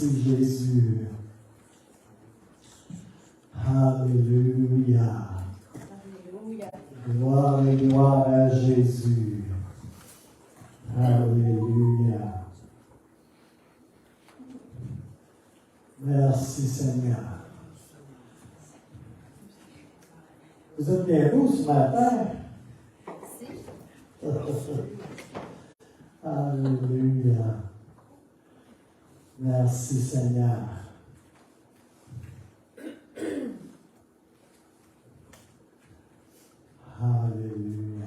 Merci Jésus. Alléluia. Gloire et gloire à Jésus. Alléluia. Merci Seigneur. Vous êtes bien beaux ce matin? Alléluia. Merci Seigneur. Alléluia.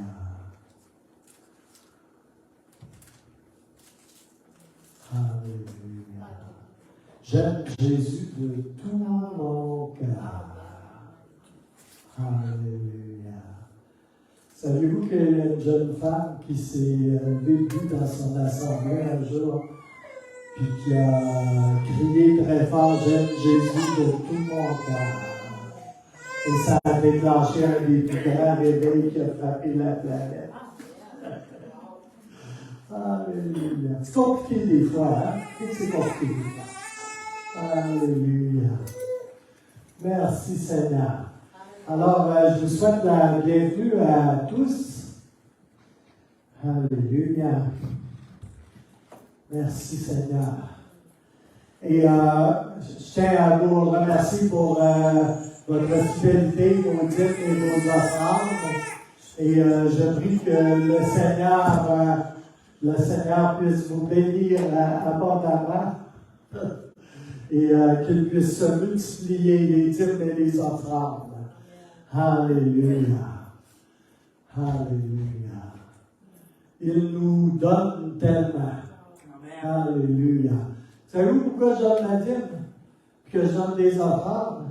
Alléluia. J'aime Jésus de tout mon cœur. Alléluia. Savez-vous qu'il y a une jeune femme qui s'est vécue dans son assemblée un jour, puis qui a crié très fort, j'aime Jésus de tout mon cœur. Et ça a déclenché un des plus grands réveils qui a frappé la planète. Alléluia. C'est compliqué des fois, hein? C'est compliqué. Alléluia. Merci Seigneur. Alors, je vous souhaite la bienvenue à tous. Alléluia. Merci Seigneur. Et je tiens à vous remercier pour votre fidélité, vos dîmes et vos offrandes. Et je prie que le Seigneur puisse vous bénir abondamment et qu'il puisse se multiplier les dîmes et les offrandes. Alléluia. Alléluia. Il nous donne tellement. Alléluia. Savez-vous pourquoi je donne la dîme? Que je donne des offrandes?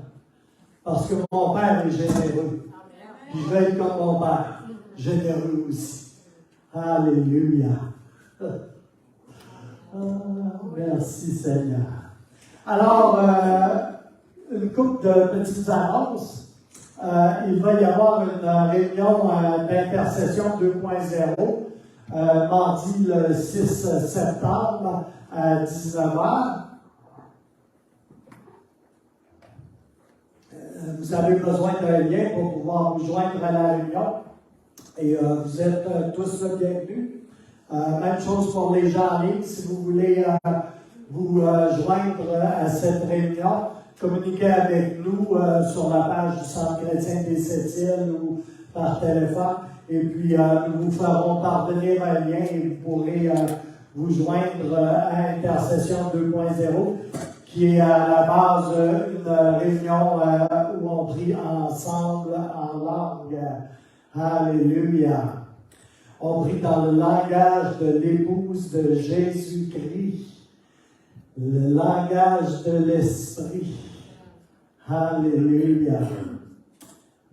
Parce que mon Père est généreux. Puis je vais être comme mon Père, généreux aussi. Alléluia. Merci Seigneur. Alors, une couple de petites annonces. Il va y avoir une réunion d'intercession 2.0 mardi le 6 septembre à 19h. Vous avez besoin d'un lien pour pouvoir vous joindre à la réunion. Et vous êtes tous bienvenus. Même chose pour les gens en ligne. Si vous voulez vous joindre à cette réunion, communiquez avec nous sur la page du Centre chrétien des Sept-Îles ou par téléphone. Et puis, nous vous ferons parvenir un lien et vous pourrez vous joindre à Intercession 2.0, qui est à la base une réunion où on prie ensemble en langue. Alléluia. On prie dans le langage de l'épouse de Jésus-Christ, le langage de l'Esprit. Alléluia.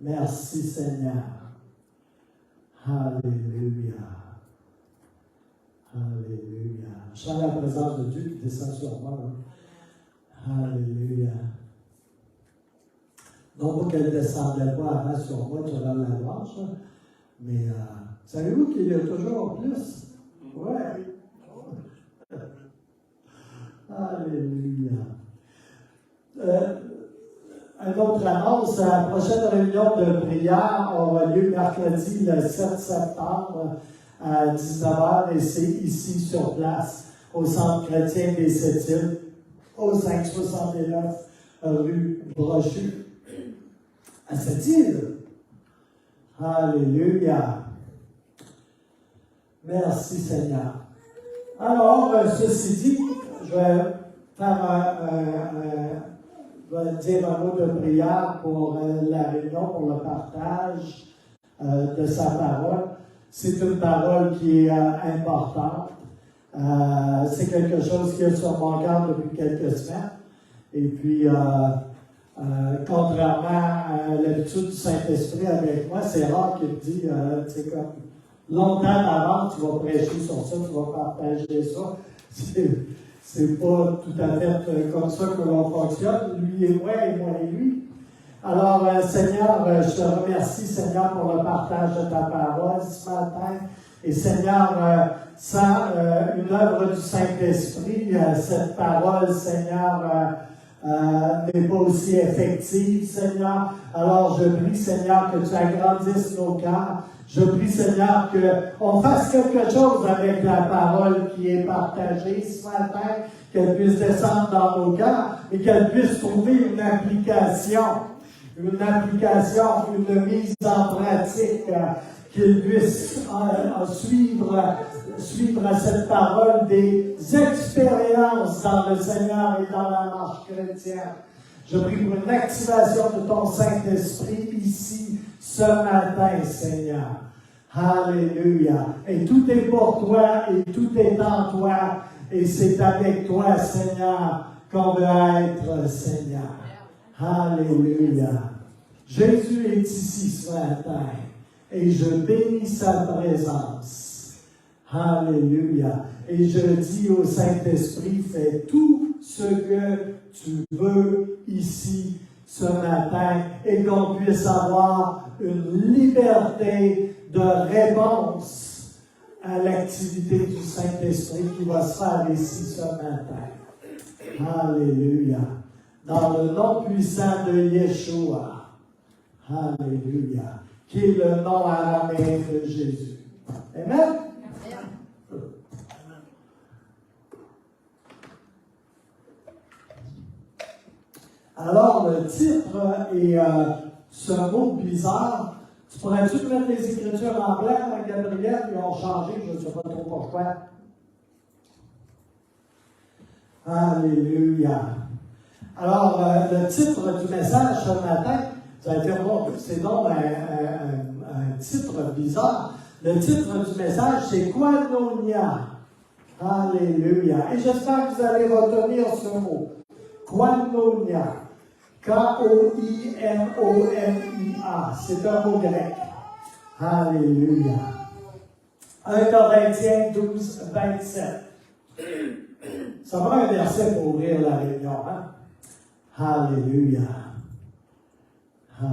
Merci Seigneur. Alléluia. Alléluia. Je sens la présence de Dieu qui descend sur moi. Alléluia. Non pas qu'elle ne descendait pas avant sur moi durant la marche, mais savez-vous qu'il y a toujours plus? Oui. Alléluia. Une autre annonce, la prochaine réunion de prière aura lieu mercredi le 7 septembre à 19h et c'est ici sur place au Centre chrétien des Sept-Îles, au 569 rue Brochu, à Sept-Îles. Alléluia. Merci Seigneur. Alors, ceci dit, je vais dire un mot de prière pour la réunion, pour le partage de sa parole. C'est une parole qui est importante. C'est quelque chose qui est sur mon cœur depuis quelques semaines. Et puis, contrairement à l'habitude du Saint-Esprit avec moi, c'est rare qu'il me dit, c'est comme longtemps avant, tu vas prêcher sur ça, tu vas partager ça. C'est pas tout à fait comme ça que l'on fonctionne, lui et moi et lui. Alors, Seigneur, je te remercie, Seigneur, pour le partage de ta parole ce matin. Et Seigneur, sans une œuvre du Saint-Esprit, cette parole, Seigneur, n'est pas aussi effective, Seigneur. Alors je prie, Seigneur, que tu agrandisses nos cœurs. Je prie, Seigneur, qu'on fasse quelque chose avec la parole qui est partagée ce matin, qu'elle puisse descendre dans nos cœurs et qu'elle puisse trouver une application, une mise en pratique, qu'il puisse suivre à cette parole des expériences dans le Seigneur et dans la marche chrétienne. Je prie pour une activation de ton Saint-Esprit ici, ce matin, Seigneur. Alléluia. Et tout est pour toi et tout est en toi. Et c'est avec toi, Seigneur, qu'on veut être, Seigneur. Alléluia. Jésus est ici ce matin. Et je bénis sa présence. Alléluia. Et je dis au Saint-Esprit, fais tout ce que tu veux ici ce matin et qu'on puisse avoir une liberté de réponse à l'activité du Saint-Esprit qui va se faire ici ce matin. Alléluia. Dans le nom puissant de Yeshua. Alléluia. Qui est le nom araméen de Jésus. Amen? Alors, le titre est ce mot bizarre. Tu pourrais-tu mettre les Écritures en blanc, Gabriel, ils ont changé, je ne sais pas trop pourquoi. Alléluia. Alors, le titre du message ce matin, vous allez dire, bon, c'est donc un titre bizarre. Le titre du message, c'est Koinonia. Alléluia. Et j'espère que vous allez retenir ce mot. Koinonia. Koinonia. C'est un mot grec. Alléluia. 1 Corinthiens 12, 27. Ça va un verset pour ouvrir la réunion, hein? Alléluia.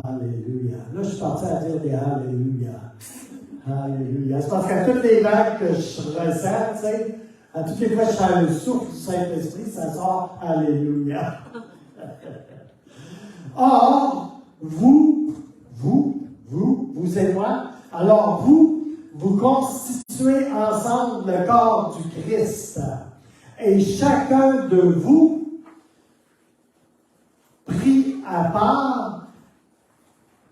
Alléluia. Là, je suis parti à dire des Alléluia. Alléluia. C'est parce qu'à toutes les vagues que je ressens, tu sais, à toutes les fois que je sens le souffle du Saint-Esprit, ça sort Alléluia. Or, vous et moi, alors vous constituez ensemble le corps du Christ. Et chacun de vous, pris à part,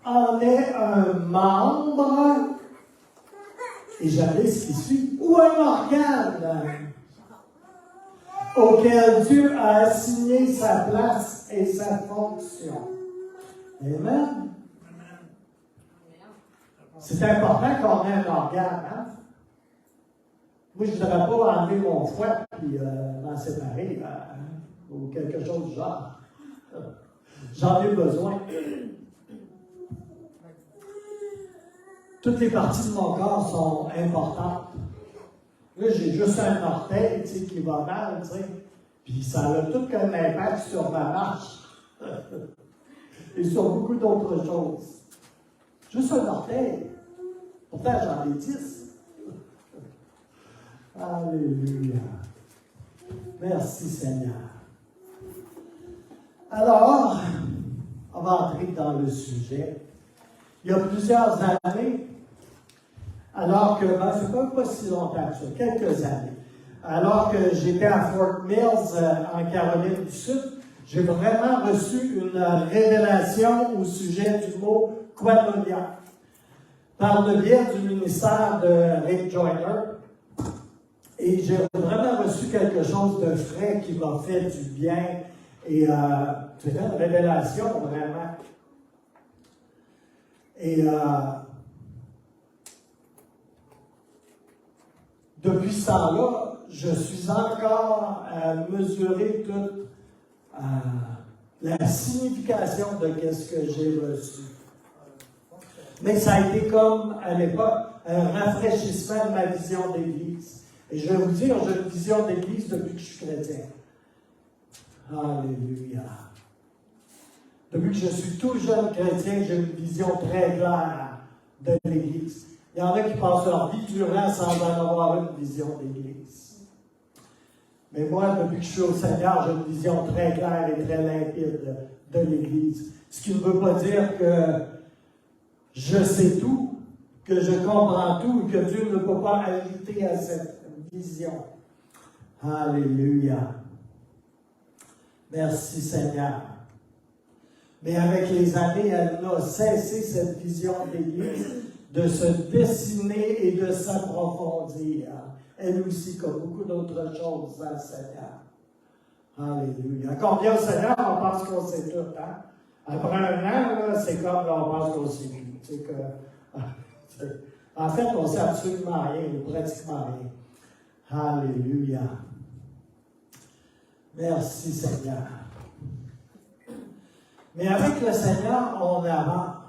en est un membre, et j'avais ce qui suit, ou un organe, auquel Dieu a assigné sa place et sa fonction. Amen. C'est important qu'on ait un organe, hein? Moi, je ne voudrais pas enlever mon foie et m'en séparer, ou quelque chose du genre. J'en ai besoin. Toutes les parties de mon corps sont importantes. Là, j'ai juste un orteil, tu sais, qui va mal, tu sais. Puis ça a tout un impact sur ma marche. Et sur beaucoup d'autres choses. Juste un orteil. Pourtant, j'en ai 10. Alléluia. Merci, Seigneur. Alors, on va entrer dans le sujet. Il y a plusieurs années, alors que, c'est pas si longtemps que ça, quelques années, alors que j'étais à Fort Mills, en Caroline du Sud, j'ai vraiment reçu une révélation au sujet du mot Koinonia, par le biais du ministère de Rick Joyner. Et j'ai vraiment reçu quelque chose de frais qui m'a fait du bien. Et c'était une révélation, vraiment. Et depuis ce temps-là, je suis encore à mesurer toute la signification de ce que j'ai reçu. Mais ça a été comme, à l'époque, un rafraîchissement de ma vision d'Église. Et je vais vous dire, j'ai une vision d'Église depuis que je suis chrétien. Alléluia. Depuis que je suis tout jeune chrétien, j'ai une vision très claire de l'Église. Il y en a qui passent leur vie durant sans en avoir une vision d'Église. Mais moi, depuis que je suis au Seigneur, j'ai une vision très claire et très limpide de l'Église. Ce qui ne veut pas dire que je sais tout, que je comprends tout et que Dieu ne peut pas ajouter à cette vision. Alléluia. Merci Seigneur. Mais avec les années, elle n'a cessé cette vision d'Église de se dessiner et de s'approfondir. Elle aussi, comme beaucoup d'autres choses dans le Seigneur. Alléluia. Quand on vient au Seigneur, on pense qu'on sait tout. Hein? Après un an, là, c'est comme là, on pense qu'on sait tout. C'est que, en fait, on ne sait absolument rien, ou pratiquement rien. Alléluia. Merci Seigneur. Mais avec le Seigneur, on avance.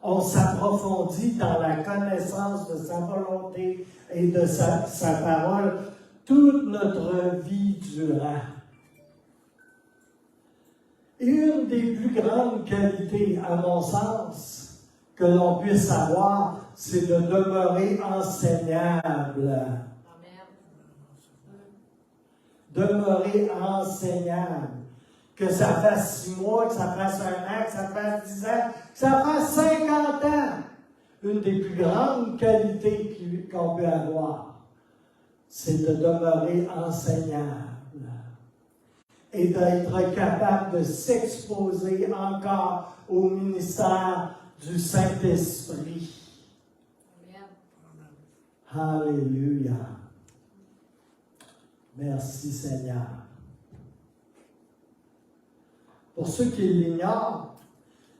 On s'approfondit dans la connaissance de sa volonté et de sa parole toute notre vie durant. Et une des plus grandes qualités, à mon sens, que l'on puisse avoir, c'est de demeurer enseignable. Demeurer enseignable. Que ça fasse 6 mois, que ça fasse 1 an, que ça fasse 10 ans, que ça fasse 50 ans. Une des plus grandes qualités qu'on peut avoir, c'est de demeurer enseignable et d'être capable de s'exposer encore au ministère du Saint-Esprit. Alléluia. Merci Seigneur. Pour ceux qui l'ignorent,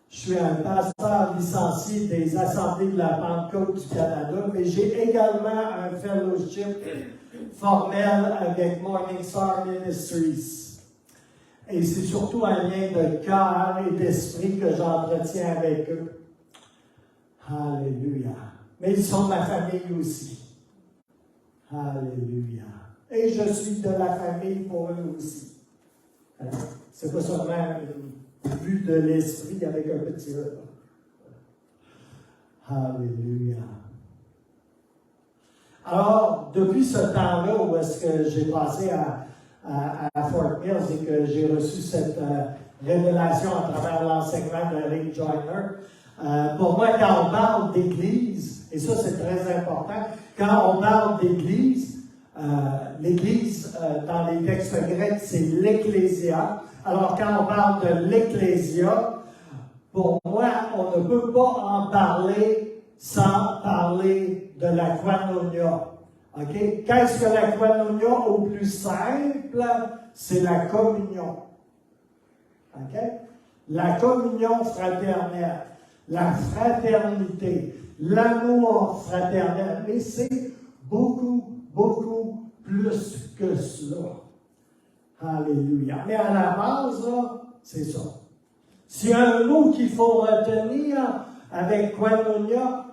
je suis un pasteur licencié des Assemblées de la Pentecôte du Canada, mais j'ai également un fellowship formel avec Morning Star Ministries. Et c'est surtout un lien de cœur et d'esprit que j'entretiens avec eux. Alléluia. Mais ils sont ma famille aussi. Alléluia. Et je suis de la famille pour eux aussi. C'est pas seulement une vue de l'esprit avec un petit E. Alléluia. Alors, depuis ce temps-là où est-ce que j'ai passé à Fort Mills et que j'ai reçu cette révélation à travers l'enseignement de Rick Joyner, pour moi, quand on parle d'Église, et ça c'est très important, quand on parle d'Église, l'Église, dans les textes grecs, c'est l'Ecclésia. Alors, quand on parle de l'Ecclésia, pour moi, on ne peut pas en parler sans parler de la koinonia. Okay? Qu'est-ce que la koinonia au plus simple? C'est la communion. Okay? La communion fraternelle, la fraternité, l'amour fraternel. Mais c'est beaucoup plus que cela. Alléluia. Mais à la base, là, c'est ça. S'il y a un mot qu'il faut retenir avec koinonia,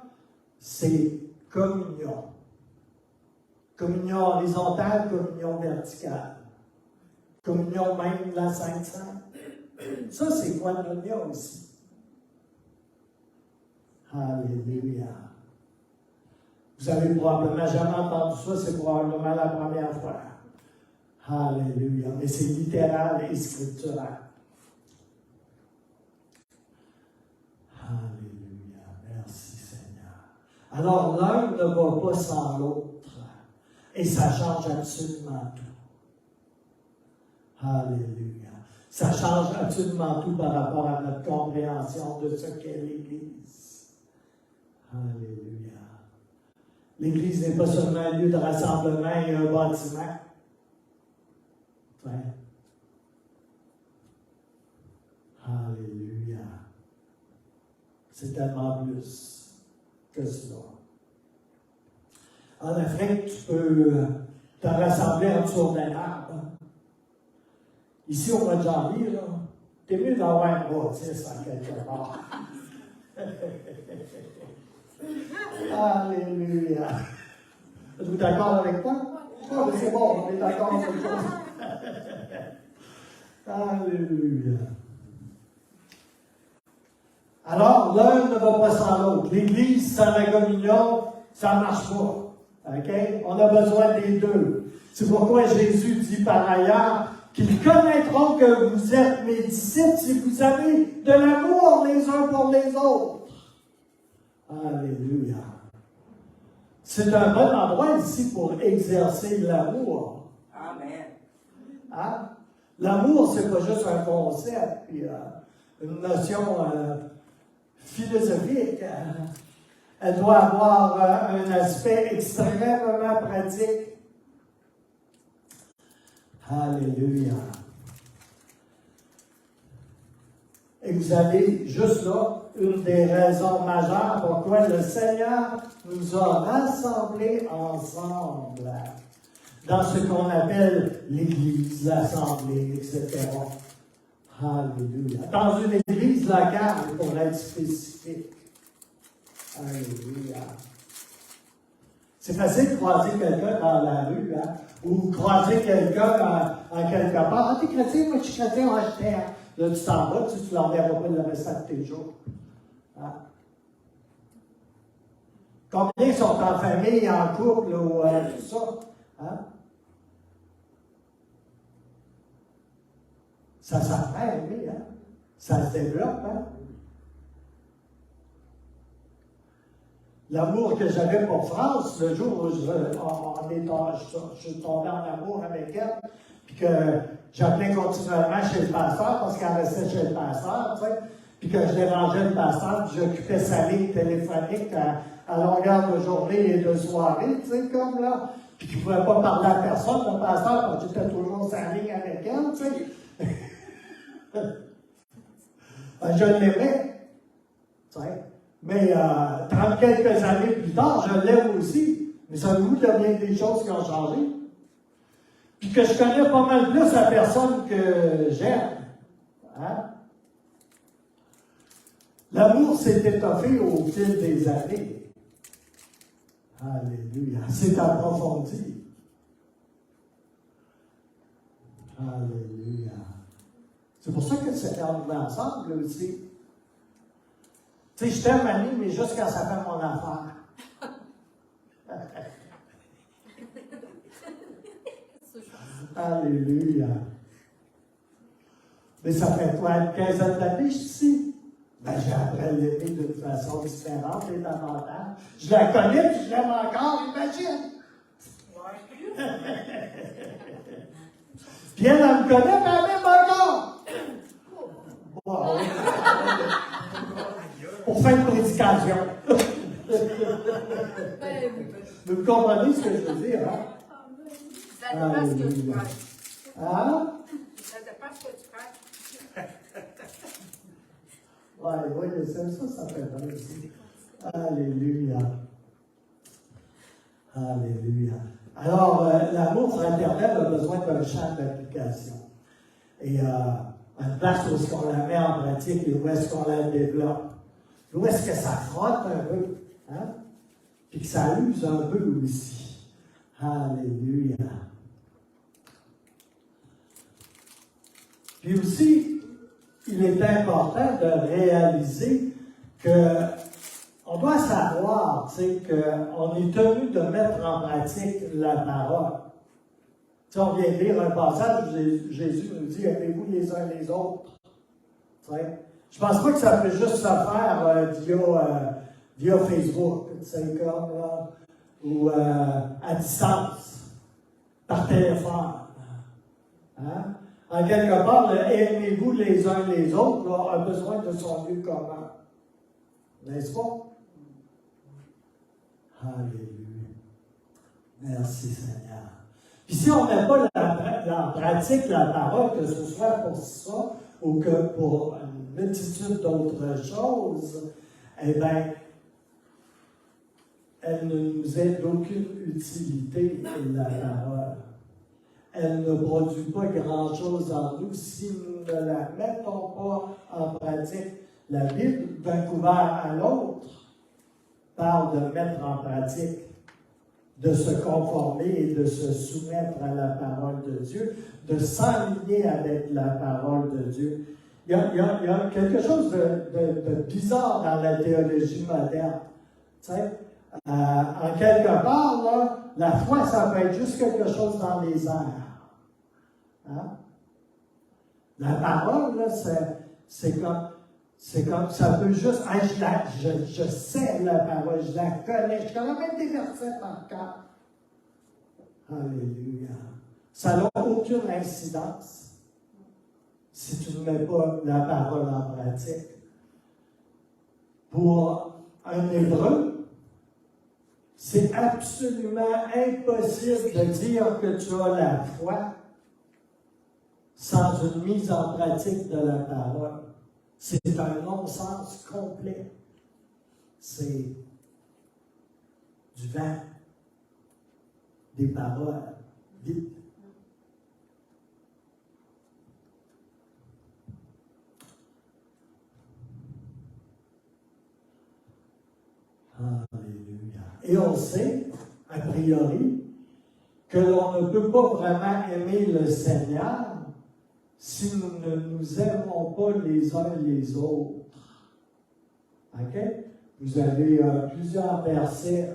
c'est communion. Communion horizontale, communion verticale. Communion même de la Sainte Seine. Ça, c'est koinonia aussi. Alléluia. Vous avez probablement jamais entendu ça, c'est probablement la première fois. Alléluia. Mais c'est littéral et scriptural. Alléluia. Merci Seigneur. Alors l'un ne va pas sans l'autre. Et ça change absolument tout. Alléluia. Ça change absolument tout par rapport à notre compréhension de ce qu'est l'Église. Alléluia. L'Église n'est pas seulement un lieu de rassemblement et un bâtiment. Ouais. Alléluia. C'est tellement plus que cela. En Afrique, tu peux te rassembler en dessous d'un arbre. Ici, au mois de janvier, t'es mieux d'avoir une bâtisse en quelque part. Alléluia. Êtes-vous d'accord avec moi? Ah, mais c'est bon, on est d'accord avec ça. Alléluia. Alors, l'un ne va pas sans l'autre. L'Église sans la communion, ça ne marche pas. OK? On a besoin des deux. C'est pourquoi Jésus dit par ailleurs qu'ils connaîtront que vous êtes mes disciples si vous avez de l'amour les uns pour les autres. Alléluia. C'est un bon endroit ici pour exercer l'amour. Amen. Hein? L'amour, c'est pas juste un concept, puis une notion philosophique. Elle doit avoir un aspect extrêmement pratique. Alléluia. Et vous avez juste là une des raisons majeures pourquoi le Seigneur nous a rassemblés ensemble dans ce qu'on appelle l'Église, l'Assemblée, etc. Alléluia. Dans une Église locale, pour être spécifique. Alléluia. C'est facile de croiser quelqu'un dans la rue, hein? Ou croiser quelqu'un en quelque part. Ah, t'es chrétien, moi je suis chrétien, moi je t'aime. Là, tu t'en vas, tu ne l'enverras pas le restant de tes jours. Hein? Combien sont en famille, en couple, ou tout ça? Hein? Ça s'apprend, oui, hein? Ça se développe, hein? L'amour que j'avais pour France, le jour où je suis tombé en amour avec elle, puis que j'appelais continuellement chez le pasteur, parce qu'elle restait chez le pasteur, tu sais, puis que je dérangeais le pasteur, puis j'occupais sa ligne téléphonique à longueur de journée et de soirée, tu sais, comme là, puis qu'il ne pouvait pas parler à personne, le pasteur, parce que j'étais toujours sa ligne avec elle, tu sais. Je l'aimais, tu sais. Mais 30 quelques années plus tard, je l'aime aussi. Mais ça nous, il y a bien des choses qui ont changé. Puis que je connais pas mal plus la personne que j'aime. Hein? L'amour s'est étoffé au fil des années. Alléluia. C'est approfondi. Alléluia. C'est pour ça que c'est ensemble aussi. Tu sais, je t'aime, Annie, mais juste quand ça fait mon affaire. Alléluia. Mais ça fait quoi, une quinzaine d'années, je suis ici? Ben, j'ai appris à l'aimer d'une façon différente et davantage. Je la connais, puis je l'aime encore, imagine. Puis elle me connaît, mais elle m'aime encore. Wow. Pour faire une prédication. Vous comprenez ce que je veux dire, hein? Ça dépend ce que tu fais. Hein? Ça dépend ce que tu fais. Oui, ça fait bien aussi. Alléluia. Alléluia. Alors, l'amour fraternel a besoin d'un champ d'application. Et une place où est-ce qu'on la met en pratique et où est-ce qu'on la développe. Où est-ce que ça frotte un peu, hein? Puis que ça use un peu aussi. Alléluia. Puis aussi, il est important de réaliser qu'on doit savoir, tu sais, qu'on est tenu de mettre en pratique la parole. Tu sais, on vient de lire un passage où Jésus nous dit « Aimez-vous les uns les autres ». Tu sais, je pense pas que ça peut juste se faire via Facebook, tu sais, comme là, ou à distance, par téléphone. Hein? En quelque part, le aimez-vous les uns les autres là, a besoin de son lieu commun. N'est-ce pas? Alléluia. Merci Seigneur. Puis si on n'a pas en pratique la parole, que ce soit pour ça ou que pour une multitude d'autres choses, eh bien, elle ne nous est d'aucune utilité, la parole. Elle ne produit pas grand-chose en nous si nous ne la mettons pas en pratique. La Bible, d'un couvert à l'autre, parle de mettre en pratique, de se conformer et de se soumettre à la parole de Dieu, de s'aligner avec la parole de Dieu. Il y a quelque chose de bizarre dans la théologie moderne. Tu sais, en quelque part, là, la foi, ça peut être juste quelque chose dans les airs. Hein? La parole, là, c'est comme, ça peut juste, je sais la parole, je la connais, je connais même des versets par cœur. Alléluia. Ça n'a aucune incidence si tu ne mets pas la parole en pratique. Pour un Hébreu, c'est absolument impossible de dire que tu as la foi sans une mise en pratique de la parole. C'est un non-sens complet. C'est du vent, des paroles vides. Alléluia. Et on sait, a priori, que l'on ne peut pas vraiment aimer le Seigneur si nous ne nous aimons pas les uns les autres. OK? Vous avez plusieurs versets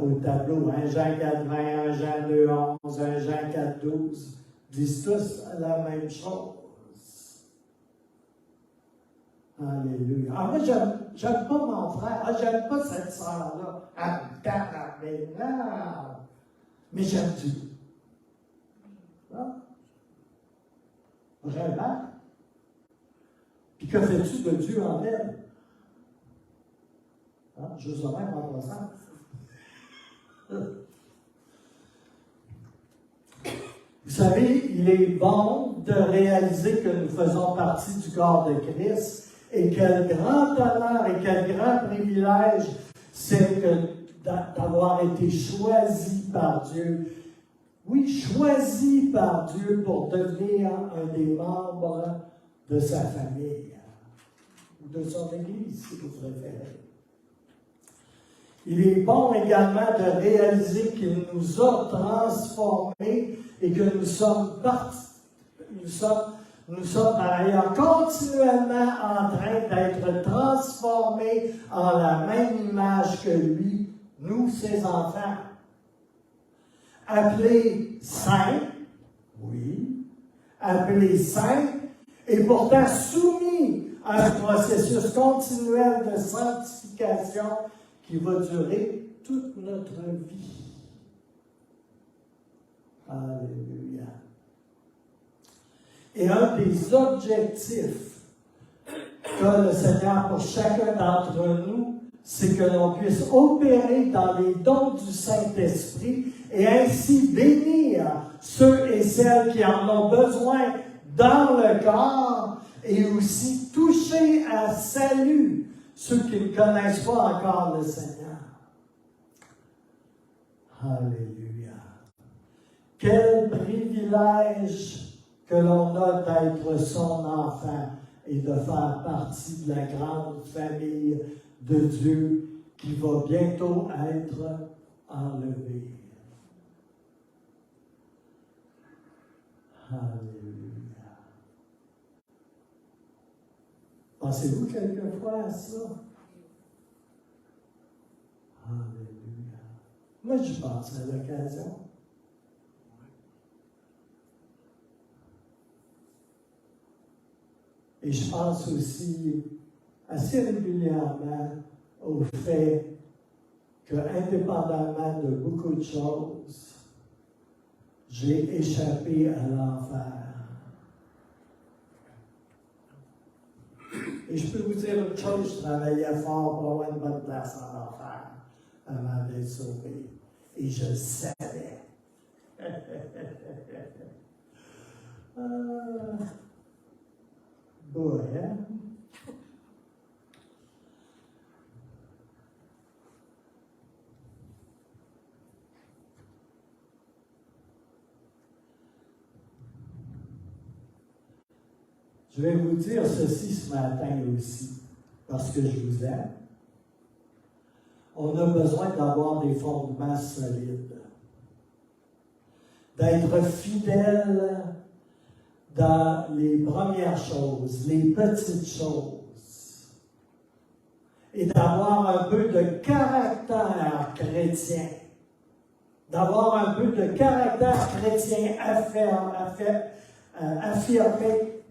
au tableau. 1 Jean 4, 20, 1 Jean 2, 11, 1 Jean 4, 12. Ils disent tous la même chose. Alléluia. Ah, moi, j'aime pas mon frère. Ah, j'aime pas cette sœur-là. Ah, mais non. Mais j'aime Dieu. Ah. Vraiment. Puis que fais-tu de Dieu en elle? Hein? Juste le même en passant. Vous savez, il est bon de réaliser que nous faisons partie du corps de Christ. Et quel grand honneur et quel grand privilège c'est d'avoir été choisi par Dieu. Oui, choisi par Dieu pour devenir un des membres de sa famille, ou de son Église, si vous préférez. Il est bon également de réaliser qu'il nous a transformés et que nous sommes par ailleurs continuellement en train d'être transformés en la même image que lui, nous, ses enfants. Appelés saints, oui, appelés saints, et pourtant soumis à un processus continuel de sanctification qui va durer toute notre vie. Alléluia. Et un des objectifs qu'a le Seigneur pour chacun d'entre nous, c'est que l'on puisse opérer dans les dons du Saint-Esprit et ainsi bénir ceux et celles qui en ont besoin dans le corps et aussi toucher à salut ceux qui ne connaissent pas encore le Seigneur. Alléluia. Quel privilège que l'on a d'être son enfant et de faire partie de la grande famille de Dieu qui va bientôt être enlevée. Alléluia. Pensez-vous quelquefois à ça? Alléluia. Moi, je pense à l'occasion. Et je pense aussi assez régulièrement au fait que, indépendamment de beaucoup de choses, j'ai échappé à l'enfer. Et je peux vous dire une chose, je travaillais fort pour avoir une bonne place en enfer avant d'être sauvé. Et je le savais. Boy, hein? Je vais vous dire ceci ce matin aussi, parce que je vous aime. On a besoin d'avoir des fondements solides, d'être fidèle dans les premières choses, les petites choses, et d'avoir un peu de caractère chrétien, d'avoir un peu de caractère chrétien affirmé,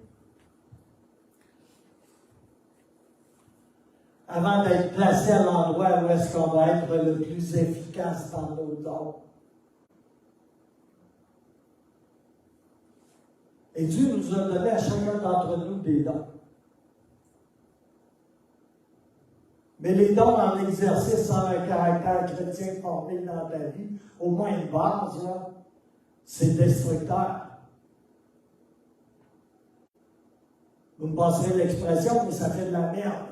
avant d'être placé à l'endroit où est-ce qu'on va être le plus efficace dans nos dons. Et Dieu nous a donné à chacun d'entre nous des dons. Mais les dons en exercice sans un caractère chrétien formé dans ta vie, au moins une base, là, c'est destructeur. Vous me passerez l'expression, mais ça fait de la merde.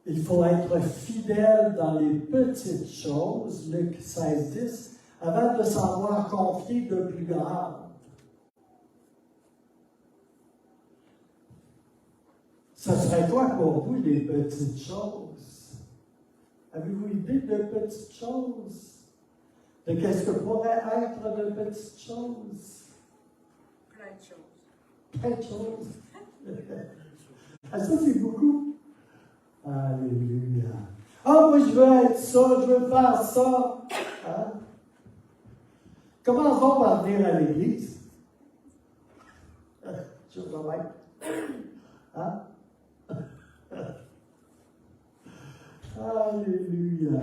Il faut être fidèle dans les petites choses, Luc 16, 10, avant de savoir confier de plus grandes. Ce serait quoi pour vous les petites choses? Avez-vous idée de petites choses? De qu'est-ce que pourrait être de petites choses? Plein de choses. Plein de choses. Ah, ça, c'est beaucoup. Alléluia. Ah, moi, je veux être ça, je veux faire ça. Hein? Commençons par venir à l'église. Je vous remercie. Hein? Alléluia.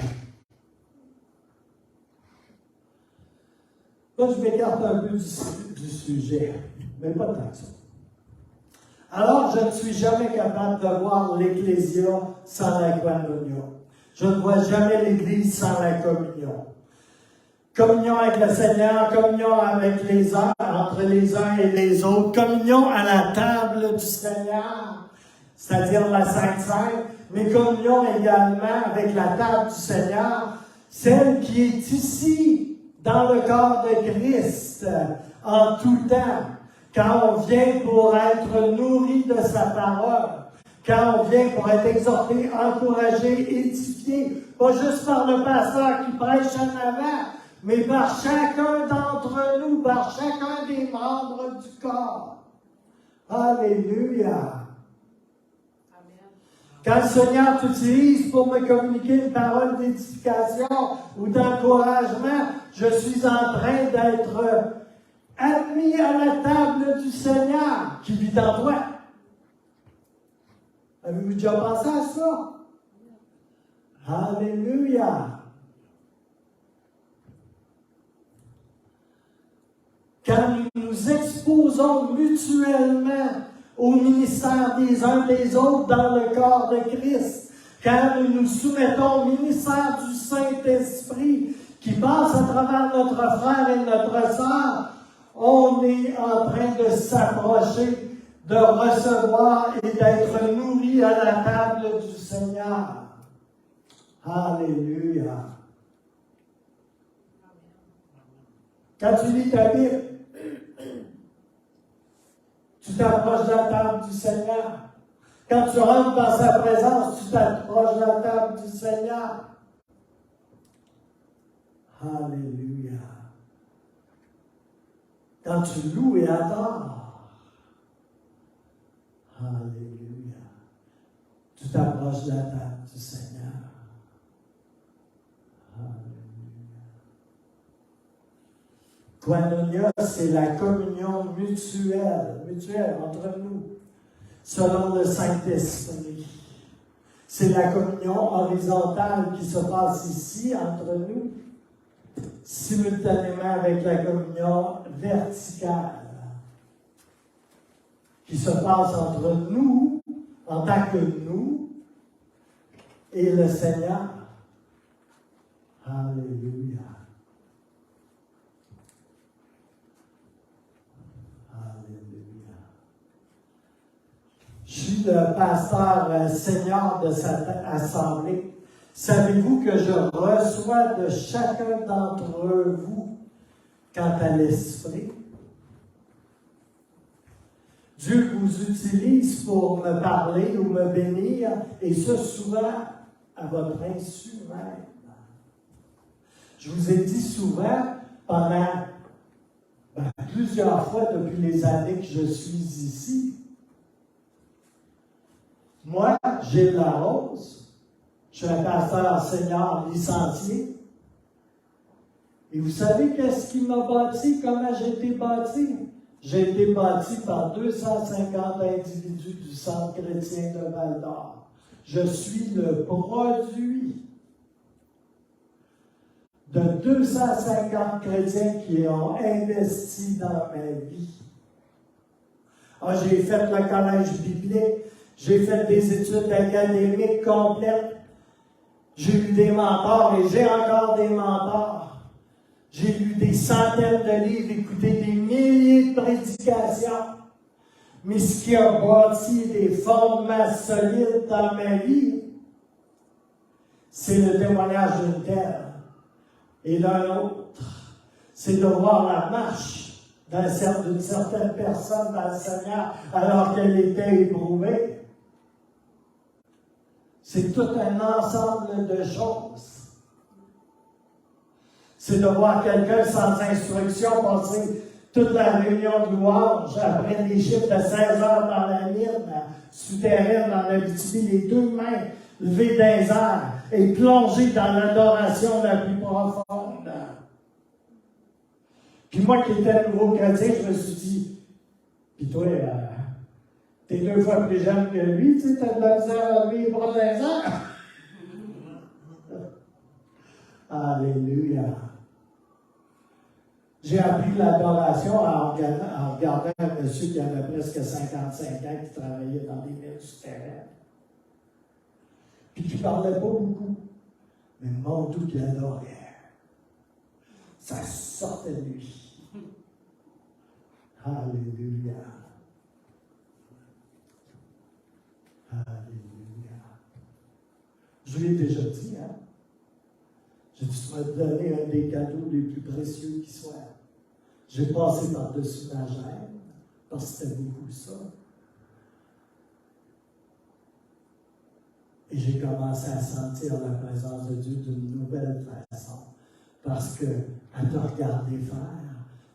Là, je m'écarte un peu du sujet, mais pas tant que ça. Alors, je ne suis jamais capable de voir l'Ecclésia sans la koinonia. Je ne vois jamais l'Église sans la communion. Communion avec le Seigneur, communion avec les uns, entre les uns et les autres, communion à la table du Seigneur, c'est-à-dire la Sainte Seine, mais communion également avec la table du Seigneur, celle qui est ici, dans le corps de Christ, en tout temps. Quand on vient pour être nourri de sa parole, quand on vient pour être exhorté, encouragé, édifié, pas juste par le pasteur qui prêche en avant, mais par chacun d'entre nous, par chacun des membres du corps. Alléluia. Quand le Seigneur t'utilise pour me communiquer une parole d'édification ou d'encouragement, je suis en train d'être admis à la table du Seigneur qui vit en toi. Avez-vous déjà pensé à ça? Alléluia! Quand nous nous exposons mutuellement au ministère des uns des autres dans le corps de Christ, quand nous nous soumettons au ministère du Saint-Esprit qui passe à travers notre frère et notre sœur, on est en train de s'approcher, de recevoir et d'être nourri à la table du Seigneur. Alléluia. Quand tu lis ta Bible, tu t'approches de la table du Seigneur. Quand tu rentres dans sa présence, tu t'approches de la table du Seigneur. Alléluia. Quand tu loues et adores, alléluia, tu t'approches de la table du Seigneur. Koinonia, c'est la communion mutuelle entre nous, selon le Saint-Esprit. C'est la communion horizontale qui se passe ici, entre nous, simultanément avec la communion verticale, qui se passe entre nous, en tant que nous, et le Seigneur. Alléluia. Alléluia. Je suis le pasteur senior de cette assemblée. Savez-vous que je reçois de chacun d'entre vous quant à l'Esprit? Dieu vous utilise pour me parler ou me bénir, et ce souvent à votre insu même. Je vous ai dit souvent, pendant plusieurs fois depuis les années que je suis ici, moi, Gilles Larose, je suis un pasteur senior licencié. Et vous savez qu'est-ce qui m'a bâti? Comment j'ai été bâti? J'ai été bâti par 250 individus du Centre chrétien de Val-d'Or. Je suis le produit de 250 chrétiens qui ont investi dans ma vie. J'ai fait le collège biblique, j'ai fait des études académiques complètes, j'ai eu des mentors et j'ai encore des mentors. J'ai lu des centaines de livres, écouté des milliers de prédications. Mais ce qui a bâti des fondements solides dans ma vie, c'est le témoignage d'une terre et d'un autre. C'est de voir la marche d'une certaine personne dans le Seigneur alors qu'elle était éprouvée. C'est tout un ensemble de choses. C'est de voir quelqu'un sans instruction passer toute la réunion de louange après les chiffres de 16 heures dans la mine souterraine dans l'Abitibi, les deux mains levées dans les airs et plongées dans l'adoration la plus profonde. Puis moi qui étais nouveau chrétien, je me suis dit, puis toi, t'es 2 fois plus jeune que lui, tu sais, t'as de la misère à lui les bras dans les airs. Alléluia. J'ai appris l'adoration en regardant un monsieur qui avait presque 55 ans, qui travaillait dans des mines souterraines. Puis qui ne parlait pas beaucoup, mais mon Dieu qui adorait. Ça sortait de lui. Alléluia. Alléluia. Je l'ai déjà dit, hein? J'ai dit, tu m'as donné un des cadeaux les plus précieux qui soient. J'ai passé par-dessus ma gêne, parce que c'était beaucoup ça. Et j'ai commencé à sentir la présence de Dieu d'une nouvelle façon. Parce que, à te regarder faire,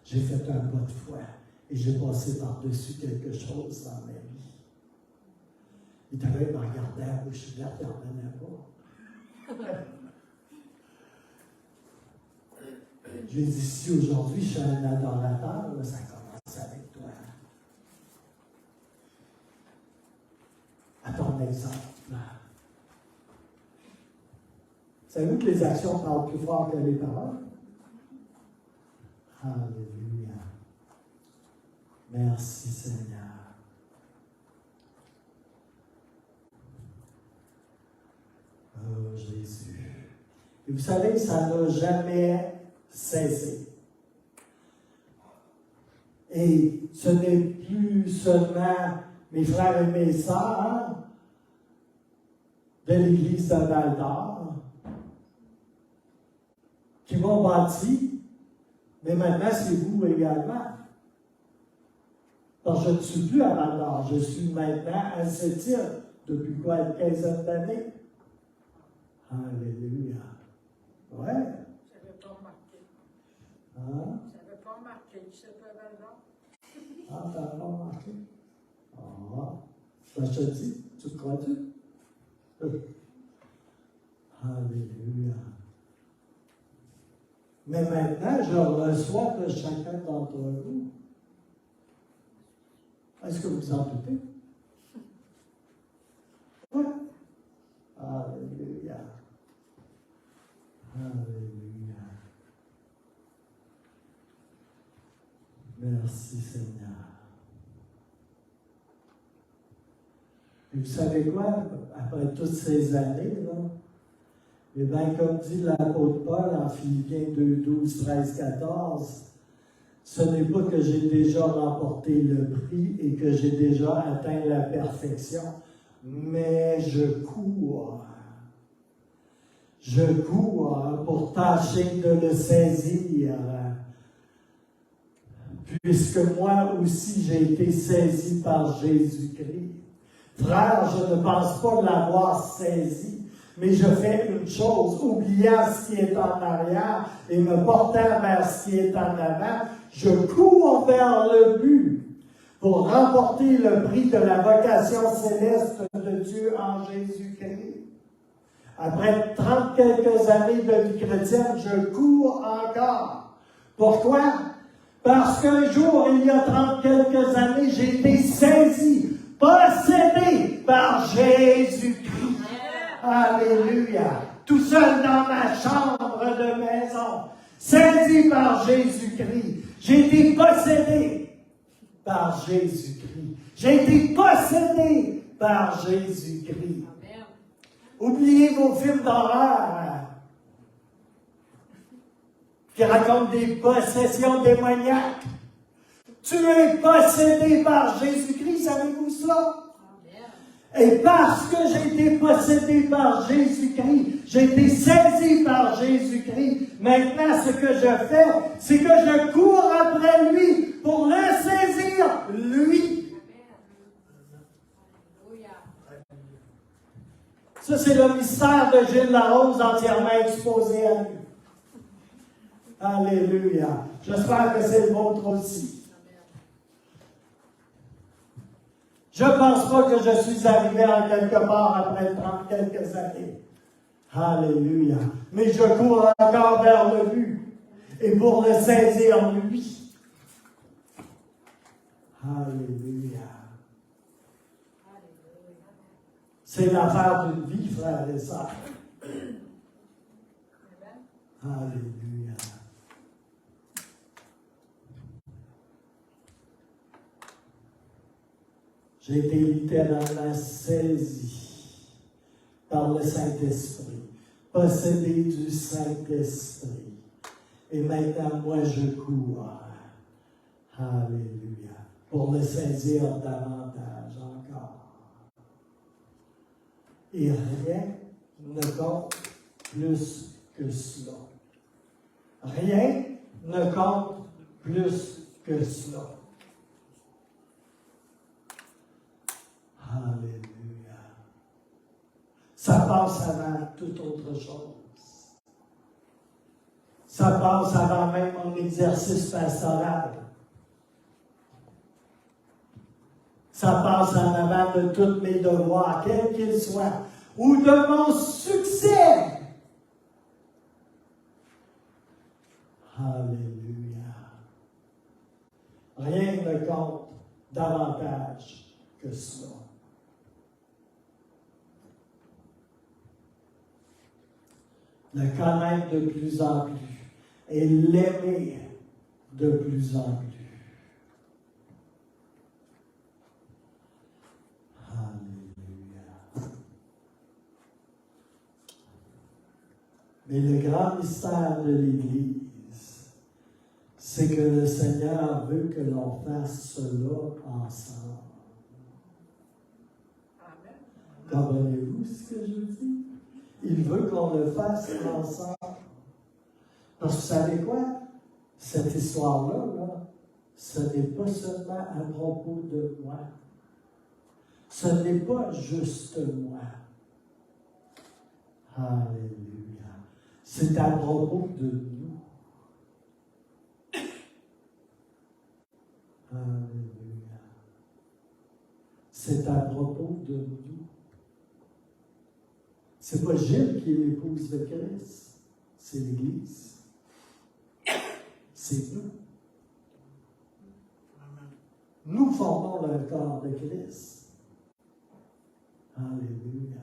j'ai fait un pas de foi. Et j'ai passé par-dessus quelque chose dans ma vie. Il t'avait me regardé à la bouche, je ne regardais pas. Je lui ai dit, si aujourd'hui je suis un adorateur, là, ça commence avec toi. À ton exemple. Savez-vous que les actions parlent plus fort que les paroles? Alléluia. Merci Seigneur. Oh Jésus. Et vous savez, ça n'a jamais cessé. Et ce n'est plus seulement mes frères et mes sœurs de l'Église de Val-d'Or qui m'ont bâti, mais maintenant c'est vous également. Parce que je ne suis plus à Val-d'Or, je suis maintenant à Sept-Îles depuis quoi, une quinzaine d'années. Alléluia. Ouais. Je n'avais pas remarqué. Hein? Je n'avais pas remarqué. Tu sais pas, Val-d'Or? Ah, tu n'as pas remarqué? Ah, ben, je te dis, tu te crois-tu? Alléluia. Mais maintenant, je reçois de chacun d'entre vous. Est-ce que vous en doutez? Oui. Alléluia. Alléluia. Merci Seigneur. Et vous savez quoi? Après toutes ces années, là, et bien, comme dit l'apôtre Paul en Philippiens 2, 12, 13, 14, ce n'est pas que j'ai déjà remporté le prix et que j'ai déjà atteint la perfection, mais je cours. Je cours pour tâcher de le saisir, puisque moi aussi j'ai été saisi par Jésus-Christ. Frère, je ne pense pas l'avoir saisi. Mais je fais une chose, oubliant ce qui est en arrière et me portant vers ce qui est en avant, je cours vers le but pour remporter le prix de la vocation céleste de Dieu en Jésus-Christ. Après 30 quelques années de vie chrétienne, je cours encore. Pourquoi? Parce qu'un jour, il y a 30 quelques années, j'ai été saisi, possédé par Jésus-Christ. Alléluia. Tout seul dans ma chambre de maison, saisi par Jésus-Christ. J'ai été possédé par Jésus-Christ. J'ai été possédé par Jésus-Christ. Oubliez vos films d'horreur qui racontent des possessions démoniaques. Tu es possédé par Jésus-Christ, savez-vous cela? Et parce que j'ai été possédé par Jésus-Christ, j'ai été saisi par Jésus-Christ, maintenant ce que je fais, c'est que je cours après lui pour le saisir, lui. Ça, c'est le mystère de Gilles Larose entièrement exposé à nous. Alléluia. J'espère que c'est le vôtre aussi. Je ne pense pas que je suis arrivé en quelque part après 30 quelques années. Alléluia. Mais je cours encore vers le but. Et pour le saisir lui. Alléluia. C'est l'affaire d'une vie, frères et sœurs. Alléluia. J'ai été littéralement saisi par le Saint-Esprit, possédé du Saint-Esprit. Et maintenant, moi, je cours. Alléluia. Pour le saisir davantage encore. Et rien ne compte plus que cela. Rien ne compte plus que cela. Alléluia. Ça passe avant toute autre chose. Ça passe avant même mon exercice pastoral. Ça passe en avant de tous mes devoirs, quels qu'ils soient, ou de mon succès. Alléluia. Rien ne compte davantage que cela. Le connaître de plus en plus et l'aimer de plus en plus. Alléluia. Mais le grand mystère de l'Église, c'est que le Seigneur veut que l'on fasse cela ensemble. Amen. Comprenez-vous ce que je dis? Il veut qu'on le fasse ensemble. Parce que vous savez quoi? Cette histoire-là, ce n'est pas seulement à propos de moi. Ce n'est pas juste moi. Alléluia. C'est à propos de nous. Alléluia. C'est à propos de nous. C'est pas Gilles qui est l'épouse de Christ, c'est l'Église. C'est nous. Nous formons le corps de Christ. Alléluia.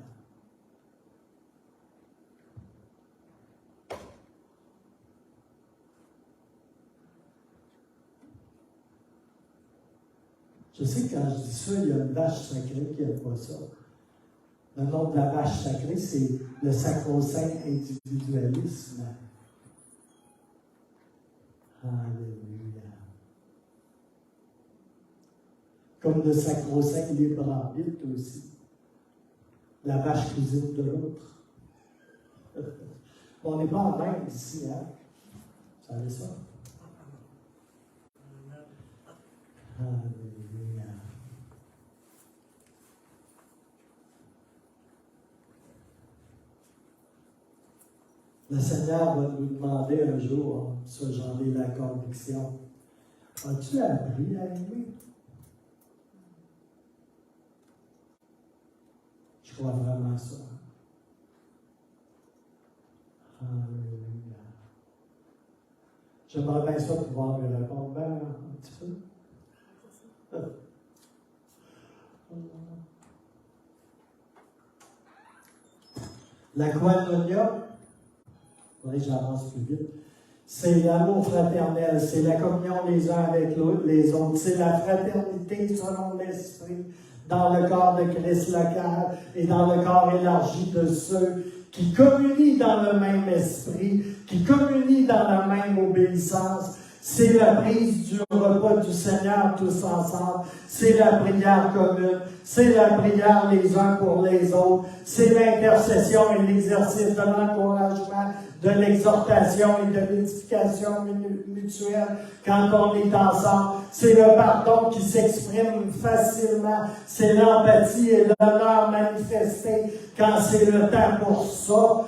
Je sais que quand je dis ça, il y a une vache sacrée qui n'aime pas ça. Le nom de la vache sacrée, c'est le sacro-saint individualisme. Alléluia. Comme le sacro-saint libre arbitre aussi. La vache cousine de l'autre. On n'est pas en même ici, hein? Vous savez ça? Alléluia. Le Seigneur va nous demander un jour, ça j'en ai la conviction, as-tu appris à aimer? Je crois vraiment ça. Alléluia. J'aimerais bien ça pouvoir me répondre ben, un petit peu. La koinonia, oui, j'avance plus vite, c'est l'amour fraternel, c'est la communion les uns avec les autres, c'est la fraternité selon l'esprit dans le corps de Christ local et dans le corps élargi de ceux qui communient dans le même esprit, qui communient dans la même obéissance. C'est la prise du repas du Seigneur tous ensemble. C'est la prière commune. C'est la prière les uns pour les autres. C'est l'intercession et l'exercice de l'encouragement, de l'exhortation et de l'édification mutuelle quand on est ensemble. C'est le pardon qui s'exprime facilement. C'est l'empathie et l'honneur manifesté quand c'est le temps pour ça.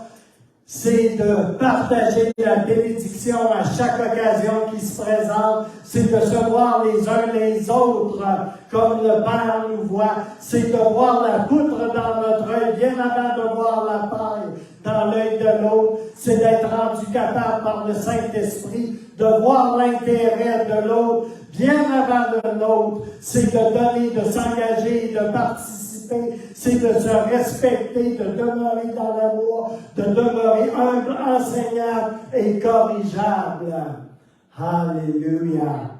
C'est de partager la bénédiction à chaque occasion qui se présente. C'est de se voir les uns les autres comme le Père nous voit. C'est de voir la poutre dans notre œil bien avant de voir la paille dans l'œil de l'autre. C'est d'être rendu capable par le Saint-Esprit de voir l'intérêt de l'autre bien avant le nôtre. C'est de donner, de s'engager, de participer. C'est de se respecter, de demeurer dans l'amour, de demeurer humble, enseignable et corrigeable. Alléluia.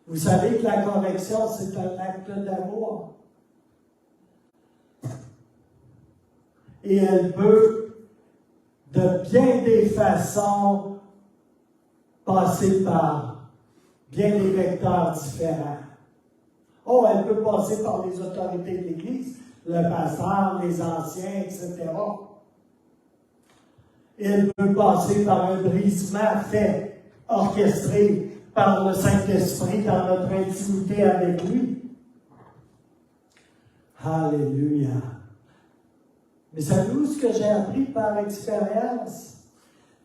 Vous savez que la correction, c'est un acte d'amour. Et elle peut, de bien des façons, passer par bien des vecteurs différents. Oh, elle peut passer par les autorités de l'Église, le pasteur, les anciens, etc. Elle peut passer par un brisement fait, orchestré par le Saint-Esprit dans notre intimité avec lui. Alléluia. Mais savez-vous ce que j'ai appris par expérience?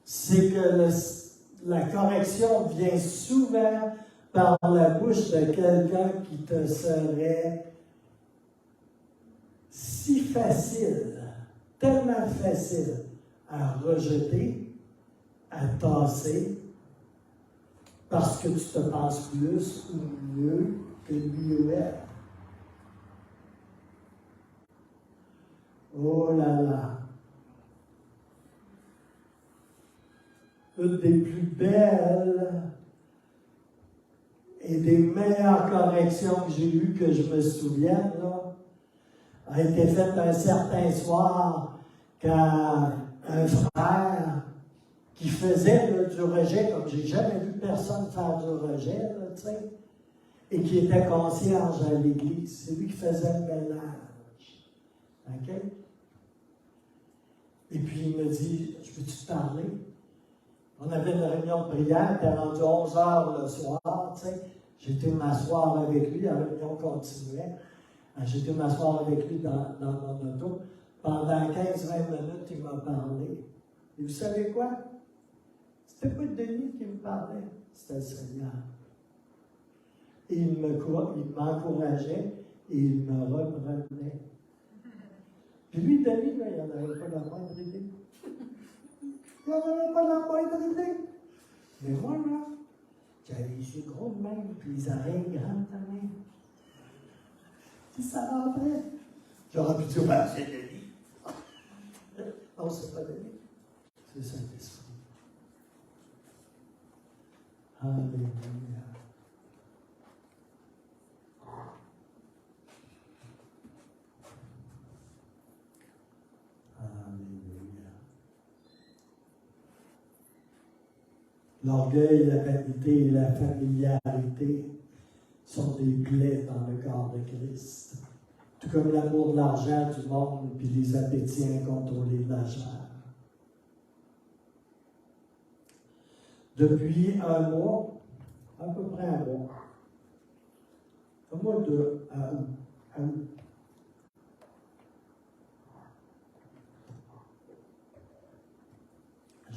C'est que la correction vient souvent par la bouche de quelqu'un qui te serait si facile, tellement facile à rejeter, à tasser, parce que tu te penses plus ou mieux que lui ou elle. Oh là là! Une des plus belles et des meilleures corrections que j'ai eues, que je me souvienne, là, a été faite un certain soir quand un frère qui faisait là, du rejet, comme j'ai jamais vu personne faire du rejet, là, tu sais, et qui était concierge à l'église. C'est lui qui faisait le ménage. OK? Et puis il me dit, je peux-tu te parler? On avait une réunion de prière, c'était rendu 11 heures le soir, tu sais. J'ai été m'asseoir avec lui, la réunion continuait. J'ai été m'asseoir avec lui dans mon auto. Pendant 15-20 minutes, il m'a parlé. Et vous savez quoi? C'était pas Denis qui me parlait, c'était le Seigneur. Et il m'encourageait et il me reprenait. Puis lui, Denis, là, il n'en avait pas la moindre idée. Il n'en avait pas la moindre idée. Mais moi, là, j'avais les yeux gros de même, puis les oreilles grandes de même. Puis ça rentrait. J'aurais pu dire, ben, c'est Denis. Non, c'est pas Denis. C'est le Saint-Esprit. Alléluia. Alléluia. L'orgueil, la vanité et la familiarité sont des plaies dans le corps de Christ. Tout comme l'amour de l'argent du monde puis les appétits incontrôlés de la chair. Depuis un mois, à peu près un mois de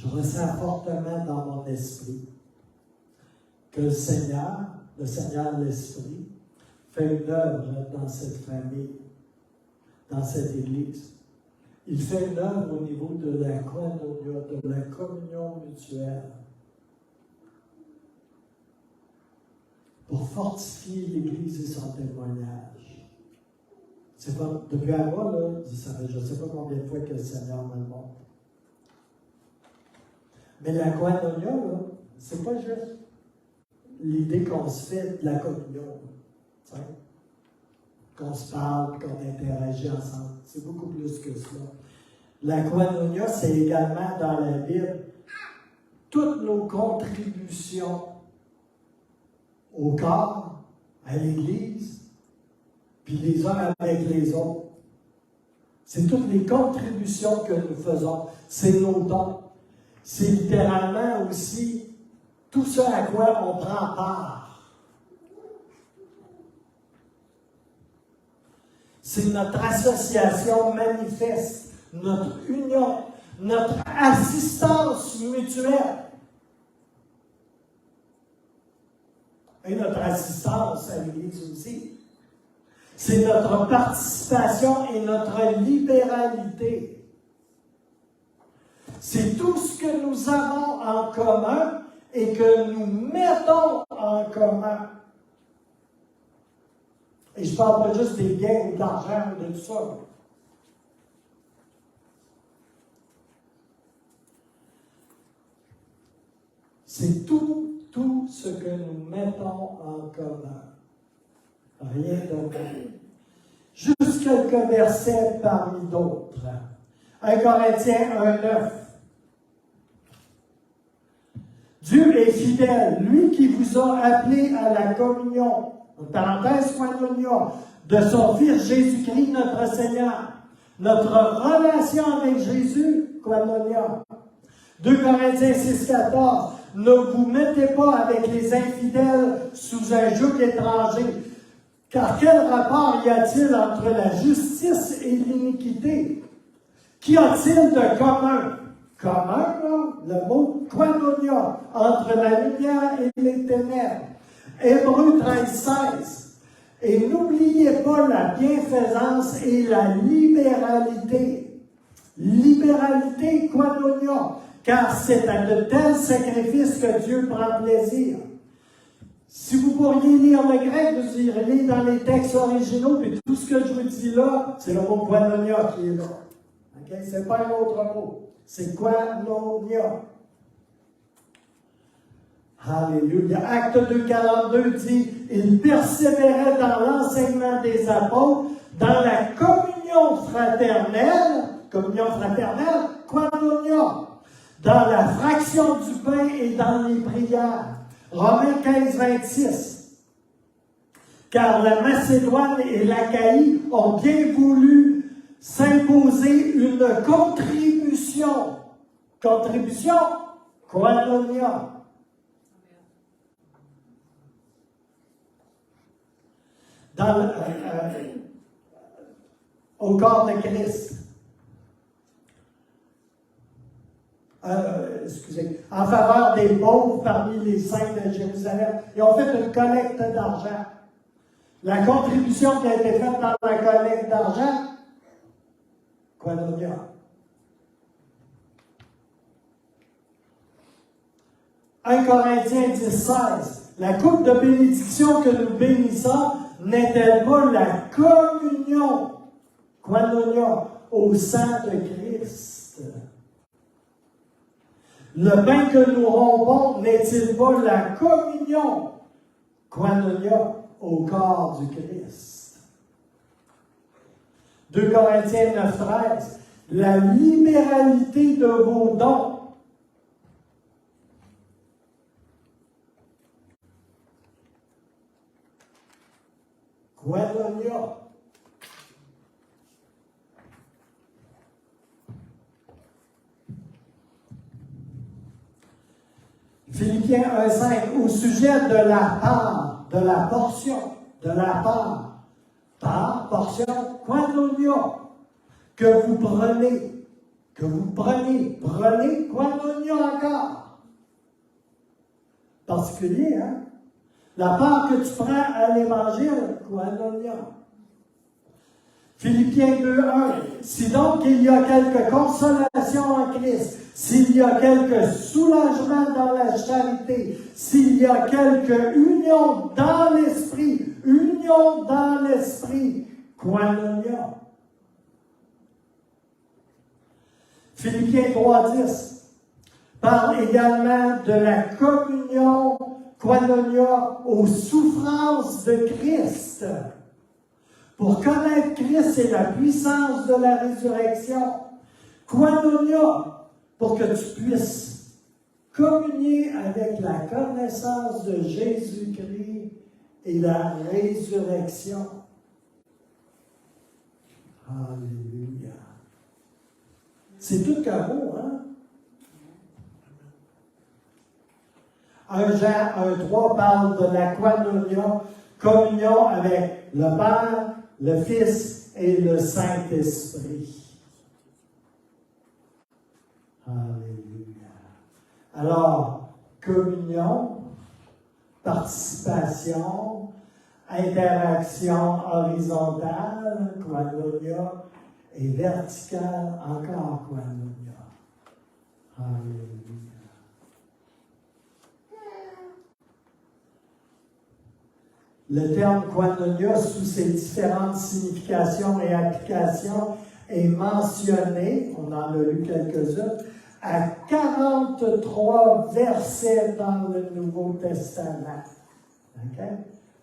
je ressens fortement dans mon esprit que le Seigneur l'Esprit, fait une œuvre dans cette famille, dans cette Église. Il fait une œuvre au niveau de la koinonia, de la communion mutuelle, pour fortifier l'Église et son témoignage. C'est pas, depuis un mois, là, je ne sais pas combien de fois que le Seigneur me le montre. Mais la koinonia, là, c'est pas juste l'idée qu'on se fait de la communion, qu'on se parle, qu'on interagit ensemble. C'est beaucoup plus que cela. La koinonia, c'est également dans la Bible toutes nos contributions au corps, à l'Église, puis les uns avec les autres. C'est toutes les contributions que nous faisons. C'est nos dons. C'est littéralement aussi tout ce à quoi on prend part. C'est notre association manifeste, notre union, notre assistance mutuelle. Et notre assistance à l'Église aussi. C'est notre participation et notre libéralité. C'est tout ce que nous avons en commun et que nous mettons en commun. Et je ne parle pas juste des gains ou de l'argent ou de tout ça. C'est tout ce que nous mettons en commun. Rien de moins. Juste quelques versets parmi d'autres. 1 Corinthiens 1:9. Dieu est fidèle, lui qui vous a appelé à la communion, en parenthèse koinonia, de son Fils Jésus-Christ, notre Seigneur. Notre relation avec Jésus, koinonia. 2 Corinthiens 6:14. Ne vous mettez pas avec les infidèles sous un joug étranger. Car quel rapport y a-t-il entre la justice et l'iniquité? Qu'y a-t-il de commun? Commun, le mot koinonia, entre la lumière et les ténèbres. Hébreux 13:16. Et n'oubliez pas la bienfaisance et la libéralité. Libéralité, koinonia. Car c'est à de tels sacrifices que Dieu prend plaisir. Si vous pourriez lire le grec, vous irez dans les textes originaux, et tout ce que je vous dis là, c'est le mot koinonia qui est là. Okay? Ce n'est pas un autre mot. C'est koinonia. Alléluia. Acte 2:42 dit, il persévérait dans l'enseignement des apôtres, dans la communion fraternelle, koinonia, dans la fraction du pain et dans les prières. Romains 15:26. Car la Macédoine et l'Achaïe ont bien voulu s'imposer une contribution. Contribution, koinonia. Au corps de Christ. En faveur des pauvres parmi les saints de Jérusalem. Ils ont fait une collecte d'argent. La contribution qui a été faite dans la collecte d'argent, koinonia. 1 Corinthiens 10:16. La coupe de bénédiction que nous bénissons n'est-elle pas la communion, koinonia, au sang de Christ? Le pain que nous rompons n'est-il pas la communion, koinonia, au corps du Christ? 2 Corinthiens 9:13. La libéralité de vos dons. Koinonia. Philippiens 1:5, au sujet de la part, de la portion, de la part, portion, koinonia, que vous prenez. que vous prenez koinonia encore. Particulier, hein? La part que tu prends à l'Évangile, koinonia. Philippiens 2:1. Si donc il y a quelque consolation en Christ, s'il y a quelque soulagement dans la charité, s'il y a quelque union dans l'esprit, koinonia. Philippiens 3:10 parle également de la communion, koinonia, aux souffrances de Christ. Pour connaître Christ et la puissance de la résurrection, koinonia, pour que tu puisses communier avec la connaissance de Jésus-Christ et la résurrection. Alléluia. C'est tout qu'un mot, hein? 1 Jean 1:3 parle de la koinonia, communion avec le Père, le Fils et le Saint-Esprit. Alléluia. Alors, communion, participation, interaction horizontale, koinonia, et verticale, encore koinonia. Alléluia. Le terme koinonia, sous ses différentes significations et applications, est mentionné, on en a lu quelques-unes, à 43 versets dans le Nouveau Testament. Okay?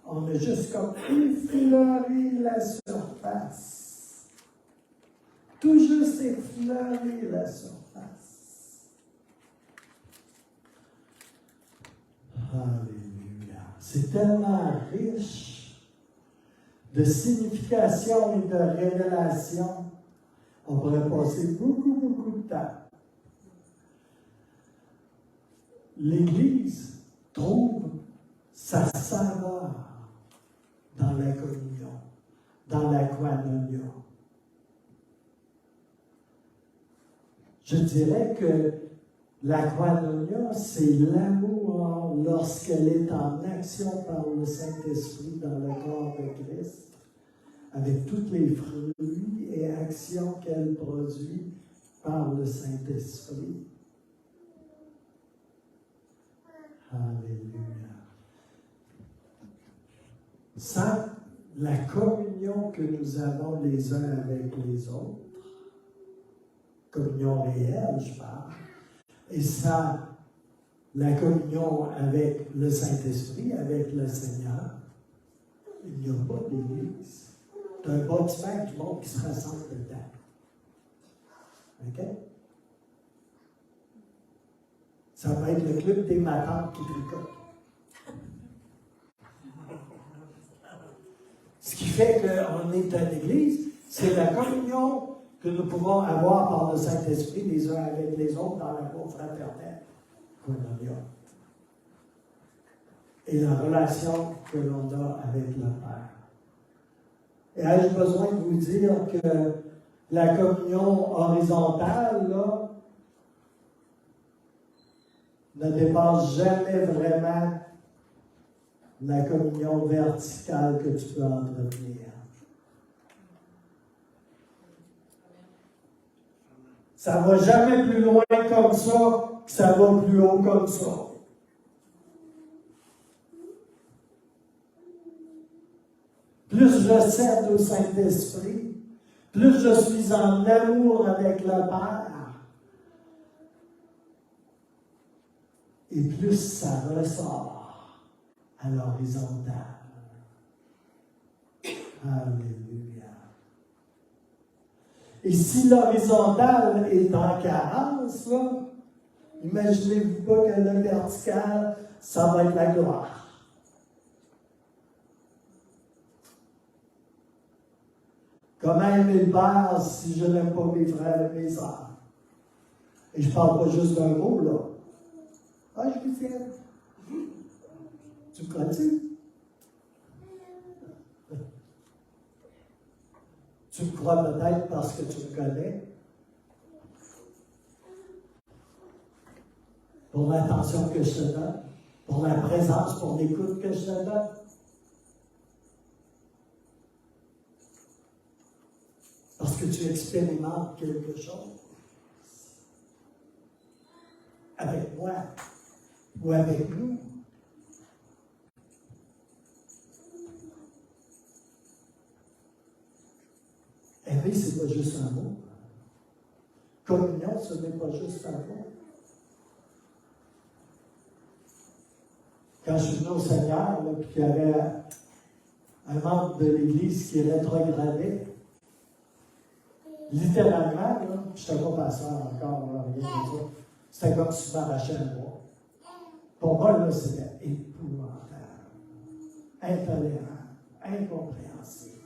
On a juste comme effleuré la surface. Tout juste effleurer la surface. Alléluia. C'est tellement riche de signification et de révélation. On pourrait passer beaucoup de temps. L'Église trouve sa saveur dans la communion, dans la koinonia. Je dirais que la koinonia, c'est l'amour lorsqu'elle est en action par le Saint-Esprit dans le corps de Christ, avec tous les fruits et actions qu'elle produit par le Saint-Esprit. Alléluia. Sans la communion que nous avons les uns avec les autres, communion réelle, je parle, et sans la communion avec le Saint-Esprit, avec le Seigneur, il n'y a pas d'église. C'est un bâtiment du monde qui se rassemble dedans. OK? Ça va être le club des matantes qui tricotent. Ce qui fait qu'on est une église, c'est la communion que nous pouvons avoir par le Saint-Esprit les uns avec les autres dans l'amour fraternel qu'on a. Et la relation que l'on a avec le Père. Et ai-je besoin de vous dire que la communion horizontale, là, ne dépasse jamais vraiment la communion verticale que tu peux entretenir. Ça ne va jamais plus loin comme ça, que ça va plus haut comme ça. Plus je cède au Saint-Esprit, plus je suis en amour avec le Père, et plus ça ressort à l'horizontale. Alléluia. Et si l'horizontale est en carence, là, imaginez-vous pas que le vertical, ça va être la gloire. Comment aimer le Père si je n'aime pas mes frères et mes sœurs? Et je ne parle pas juste d'un mot, là. Ah, je suis fier. Tu me crois-tu? Tu me crois peut-être parce que tu me connais. pour l'attention que je te donne, pour la présence, pour l'écoute que je te donne. Parce que tu expérimentes quelque chose avec moi ou avec nous. Aimer, ce n'est pas juste un mot. Communion, ce n'est pas juste un mot. Quand je suis venu au Seigneur, puis qu'il y avait un membre de l'Église qui rétrogradait, littéralement, je n'étais pas pasteur encore, là, rien de ça. C'était comme si je m'arrachais un bois. Pour moi, là, c'était épouvantable, intolérant, incompréhensible.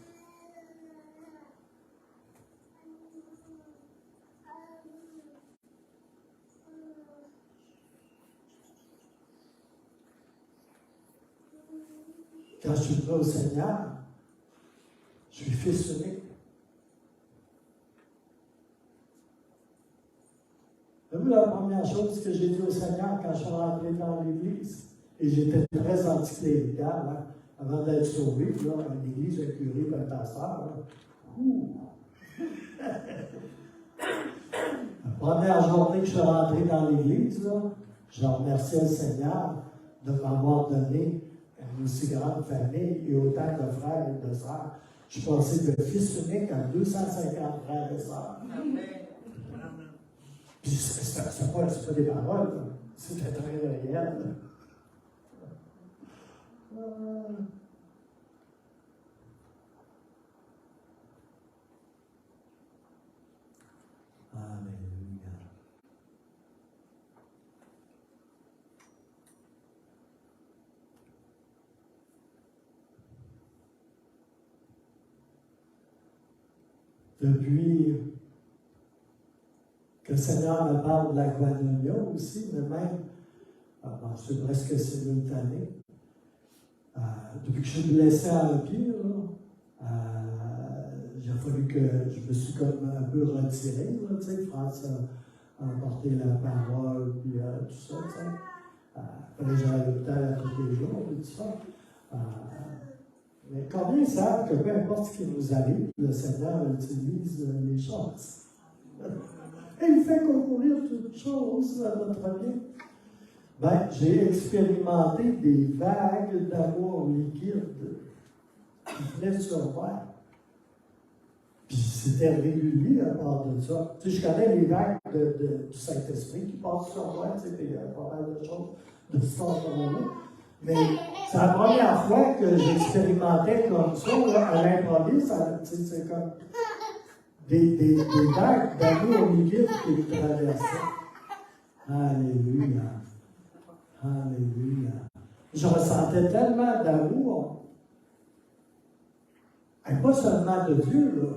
Quand je suis venu au Seigneur, je suis fils unique. Vous, la première chose que j'ai dit au Seigneur quand je suis rentré dans l'Église, et j'étais très anticlérical, hein, avant d'être sauvé, là, une église, un curé, un pasteur. La première journée que je suis rentré dans l'Église, là, je remerciais le Seigneur de m'avoir donné une aussi grande famille et autant de frères et de sœurs. Je suis passé de fils unique à 250 frères et sœurs. Puis c'est pas des paroles, là. C'était très réel. Alléluia. Depuis que le Seigneur me parle de la Guanonia aussi, mais même, c'est presque simultané. Depuis que je suis blessé à un pied, il a fallu que je me suis comme un peu retiré, là, tu sais, France a emporté la parole, puis tout ça, tu sais. Fallait que j'aille à l'hôpital tous les jours, et tout ça. Mais combien savent que peu importe ce qui nous arrive, le Seigneur utilise les choses. Et il fait concourir toutes choses à notre vie. Ben, j'ai expérimenté des vagues d'amour liquide qui venaient sur moi. Puis c'était régulier à part de ça. Tu sais, je connais les vagues du Saint-Esprit qui passent sur moi, tu sais, il y a pas mal de choses de ce genre-là. Mais c'est la première fois que j'expérimentais comme ça, là, à l'improviste, tu sais, c'est comme des vagues d'amour liquide qui me traversaient. Alléluia. Alléluia. Je ressentais tellement d'amour, et pas seulement de Dieu, là,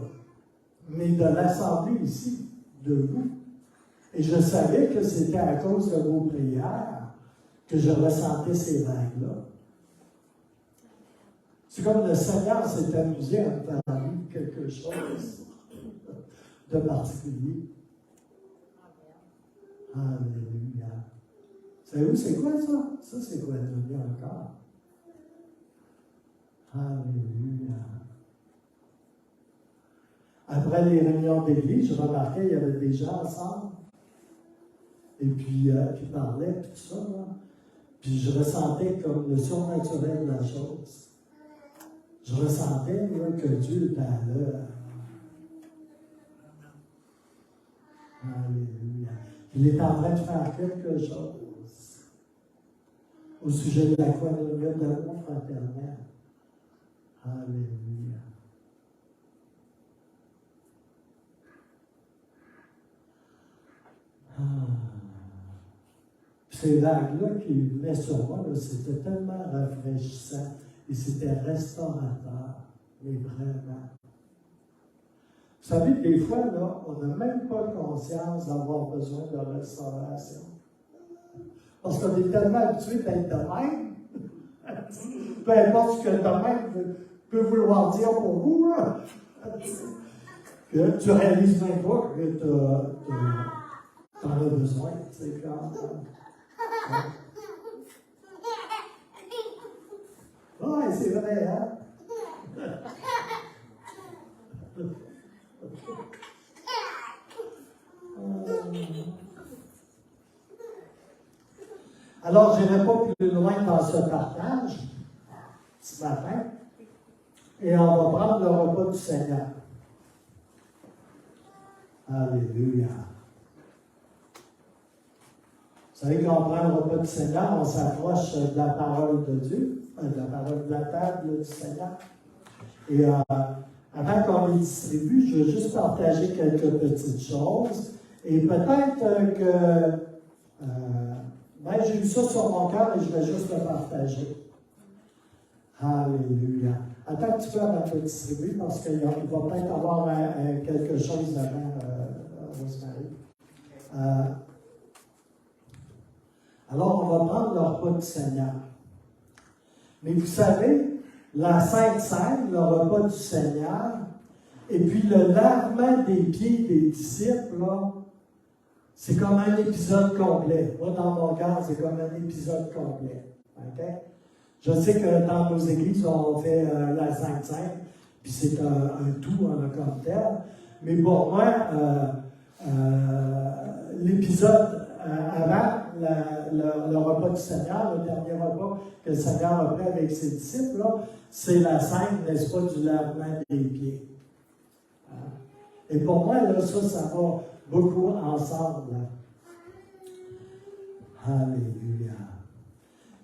mais de l'Assemblée ici, de vous. Et je savais que c'était à cause de vos prières que je ressentais ces vagues-là. C'est comme le Seigneur s'est amusé à me faire vivre quelque chose de particulier. Alléluia. Savez-vous, c'est quoi ça? Ça, c'est quoi donner encore? Alléluia. Après les réunions d'église, je remarquais qu'il y avait des gens ensemble. Et puis, qui parlaient, puis tout ça, là. Puis je ressentais comme le surnaturel de la chose. Je ressentais là, que Dieu était à l'heure. Alléluia. Il est en train de faire quelque chose au sujet de la koinonia de l'amour fraternel. Alléluia. Ces vagues-là qui venaient sur moi, c'était tellement rafraîchissant et c'était restaurateur, mais vraiment. Vous savez, des fois, là, on n'a même pas conscience d'avoir besoin de restauration. Parce qu'on est tellement habitué d'être de même. Peu importe ce que le domaine peut vouloir dire pour vous, là, que tu ne réalises même pas que tu en as besoin. Oui, c'est vrai, hein? Alors, je n'irai pas plus loin dans ce partage ce matin. Et on va prendre le repas du Seigneur. Alléluia. Vous savez, quand on prend le repas du Seigneur, on s'approche de la parole de Dieu, de la parole de la table du Seigneur. Et avant qu'on les distribue, je veux juste partager quelques petites choses. Et peut-être que j'ai eu ça sur mon cœur et je vais juste le partager. Alléluia. Attends un petit peu avant de le distribuer parce qu'il va peut-être avoir quelque chose avant, Rosemary. Alors, on va prendre le repas du Seigneur. Mais vous savez, la Sainte Seine, le repas du Seigneur, et puis le lavement des pieds des disciples, là, c'est comme un épisode complet. Moi, dans mon cœur, c'est comme un épisode complet. Okay? Je sais que dans nos églises, on fait la Sainte Seine, puis c'est un tout comme tel. Mais pour moi, l'épisode avant le repas du Seigneur, le dernier repas que le Seigneur a pris avec ses disciples, c'est la scène, n'est-ce pas, du lavement des pieds. Et pour moi, là, ça va beaucoup ensemble. Alléluia.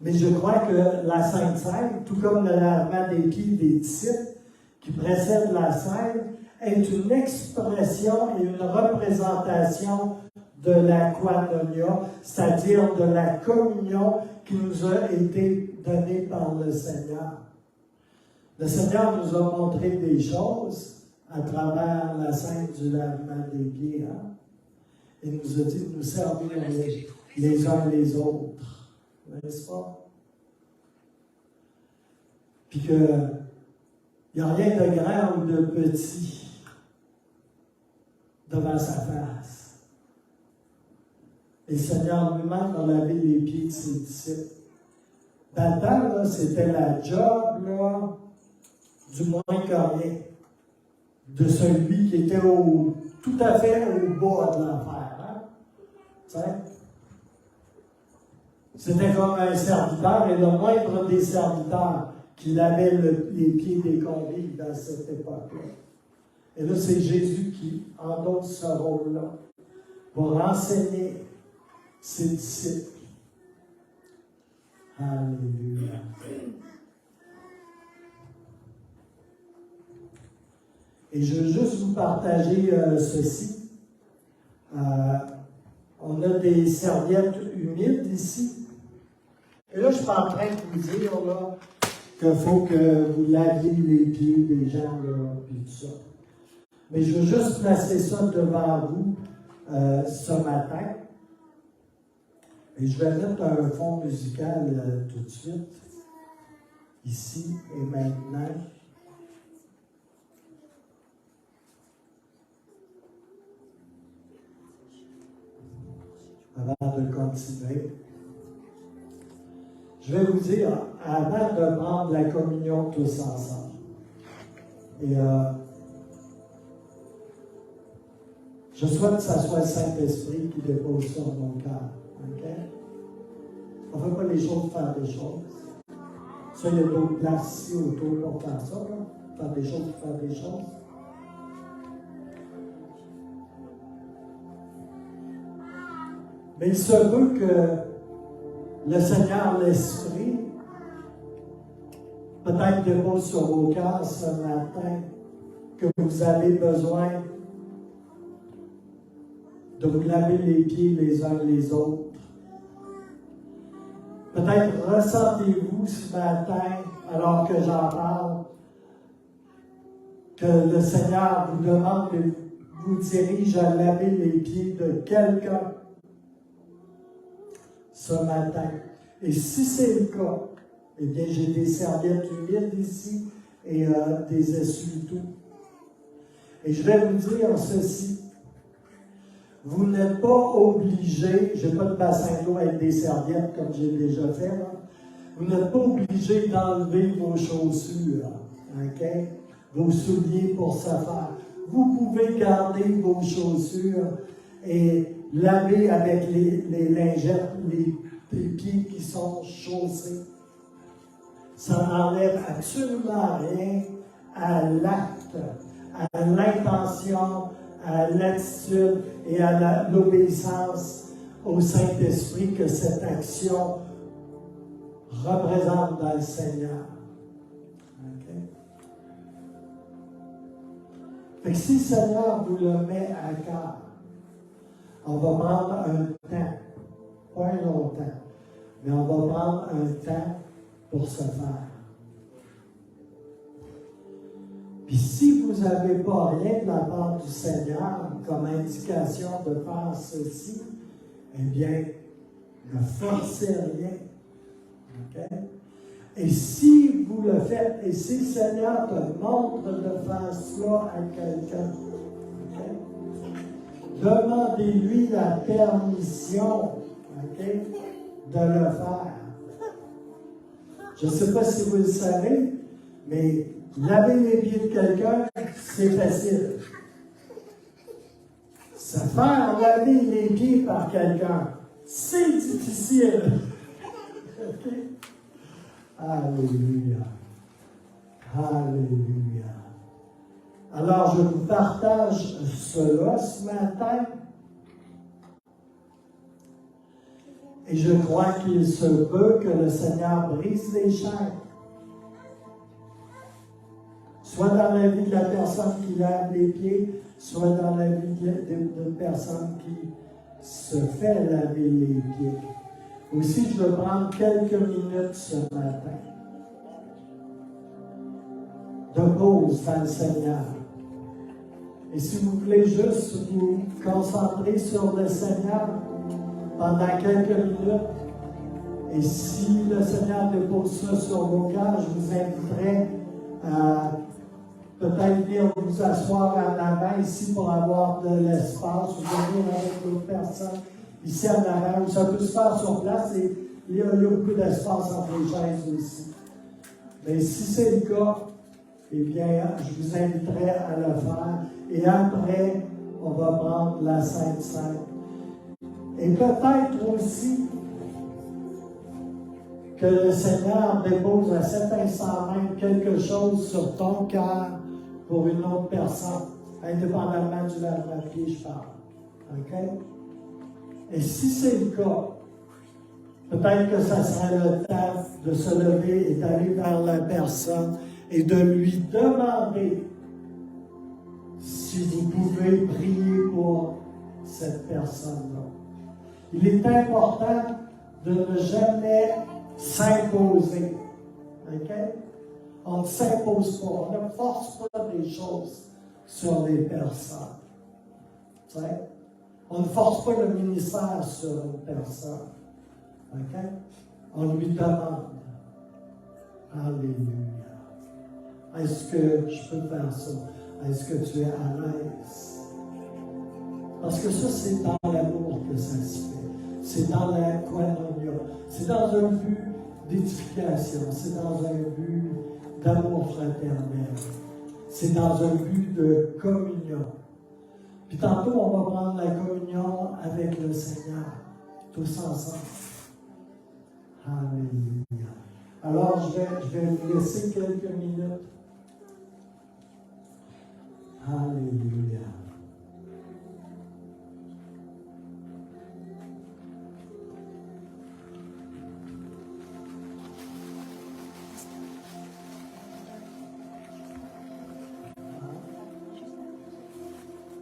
Mais je crois que la Sainte Seine, tout comme le lavement des pieds des disciples qui précède la scène, est une expression et une représentation de la koinonia, c'est-à-dire de la communion qui nous a été donnée par le Seigneur. Le Seigneur nous a montré des choses à travers la scène du lavement des pieds. Hein? Il nous a dit de nous servir les uns les autres. N'est-ce pas? Puis qu'il n'y a rien de grand ou de petit devant sa face. Et le Seigneur lui-même a lavé les pieds de ses disciples. Dans le temps, là, c'était la job là, du moins qu'rien, de celui qui était tout à fait au bas de l'enfer. Hein? C'était comme un serviteur, et le moindre des serviteurs qui lavait les pieds des convives dans cette époque-là. Et là, c'est Jésus qui endosse ce rôle-là pour enseigner ses disciples. Alléluia. Et je veux juste vous partager ceci. On a des serviettes humides ici. Et là, je ne suis pas en train de vous dire qu'il faut que vous laviez les pieds des gens, puis tout ça. Mais je veux juste placer ça devant vous ce matin. Et je vais mettre un fond musical tout de suite, ici et maintenant. Avant de continuer. Je vais vous dire, avant de prendre la communion tous ensemble, et je souhaite que ce soit le Saint-Esprit qui dépose sur mon cœur. Okay? On ne fait pas les choses pour faire des choses. Ça, il y a d'autres places ici autour pour faire ça, là. Faire des choses pour faire des choses. Mais il se peut que le Seigneur, l'Esprit, peut-être dépose sur vos cœurs ce matin que vous avez besoin de vous laver les pieds les uns les autres. Peut-être ressentez-vous ce matin, alors que j'en parle, que le Seigneur vous demande de vous dirige à laver les pieds de quelqu'un ce matin. Et si c'est le cas, eh bien, j'ai des serviettes humides ici et des essuie-tout. Et je vais vous dire ceci. Vous n'êtes pas obligé, je n'ai pas de bassin d'eau avec des serviettes comme j'ai déjà fait, là. Vous n'êtes pas obligé d'enlever vos chaussures, OK? Vos souliers pour ce faire. Vous pouvez garder vos chaussures et laver avec les lingettes les pieds qui sont chaussés. Ça n'enlève absolument rien à l'acte, à l'intention, à l'attitude et à l'obéissance au Saint-Esprit que cette action représente dans le Seigneur. Okay? Fait que si le Seigneur vous le met à cœur, on va prendre un temps, pas un long temps, mais on va prendre un temps pour se faire. Puis si vous n'avez pas rien de la part du Seigneur comme indication de faire ceci, eh bien, ne forcez rien. Okay? Et si vous le faites, et si le Seigneur te montre de faire cela à quelqu'un, okay? Demandez-lui la permission, okay, de le faire. Je ne sais pas si vous le savez, mais laver les pieds de quelqu'un, c'est facile. Se faire laver les pieds par quelqu'un, c'est difficile. Okay? Alléluia. Alléluia. Alors, je vous partage cela ce matin. Et je crois qu'il se peut que le Seigneur brise les chaînes. Soit dans la vie de la personne qui lave les pieds, soit dans la vie d'une personne qui se fait laver les pieds. Aussi, je veux prendre quelques minutes ce matin de pause dans le Seigneur. Et si vous voulez juste vous concentrer sur le Seigneur pendant quelques minutes, et si le Seigneur dépose ça sur vos cœurs, je vous inviterai à peut-être venir vous asseoir en avant ici pour avoir de l'espace, ou venir avec d'autres personnes ici en avant, où ça peut se faire sur place et il y a beaucoup d'espace entre les chaises aussi. Mais si c'est le cas, eh bien, je vous inviterai à le faire. Et après, on va prendre la Sainte Seine. Et peut-être aussi que le Seigneur dépose à cet instant même quelque chose sur ton cœur pour une autre personne, indépendamment du lave-pied, je parle. OK? Et si c'est le cas, peut-être que ça serait le temps de se lever et d'aller vers la personne et de lui demander si vous pouvez prier pour cette personne-là. Il est important de ne jamais s'imposer. OK? On ne s'impose pas, on ne force pas des choses sur les personnes. Tu sais? On ne force pas le ministère sur une personne. OK? On lui demande. Alléluia. Est-ce que je peux faire ça? Est-ce que tu es à l'aise? Parce que ça, c'est dans l'amour que ça se fait. C'est dans la koinonia. C'est dans un but d'édification. C'est dans un but d'amour fraternel. C'est dans un but de communion. Puis tantôt, on va prendre la communion avec le Seigneur, tous ensemble. Alléluia. Alors, je vais vous laisser quelques minutes. Alléluia.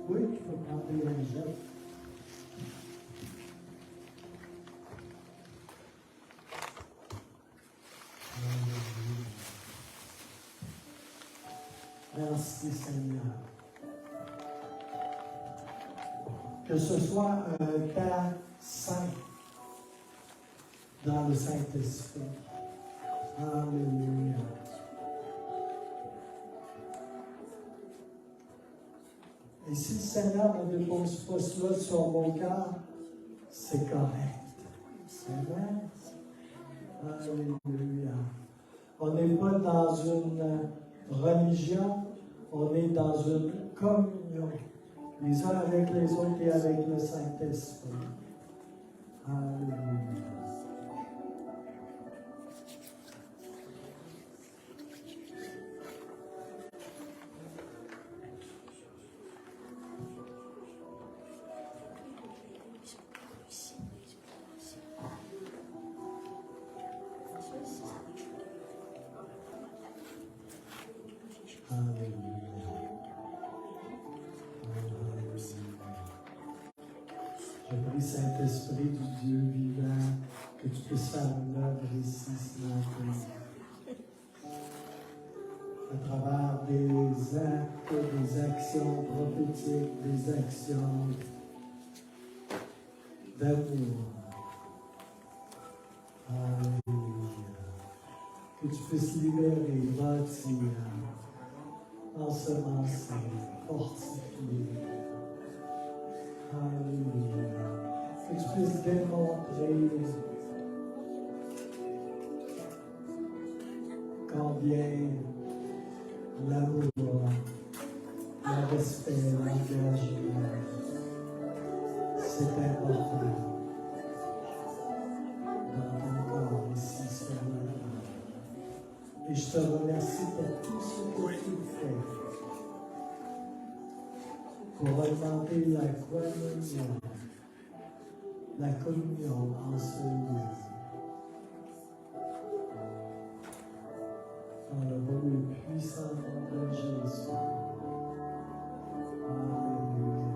Oui, tu peux prendre les lingettes. Merci Seigneur. Que ce soit un temps saint dans le Saint-Esprit. Alléluia. Et si le Seigneur ne dépose pas cela sur mon cœur, c'est correct. Amen. Alléluia. On n'est pas dans une religion, on est dans une communion, les uns avec les autres et avec le Saint-Esprit. Alléluia. Je prie, Saint-Esprit du Dieu vivant, que tu puisses faire une œuvre ici ce matin. À travers des actes, des actions prophétiques, des actions d'amour. Alléluia. Que tu puisses libérer, bâtir, ensemencer, fortifier. Alléluia. Que tu puisses démontrer combien l'amour, le respect, l'engagement, c'est important dans ton corps ici sur la terre. Et je te remercie pour tout ce que tu fais pour augmenter la communion en ce lieu. Dans le beau et puissant nom de Jésus. Alléluia.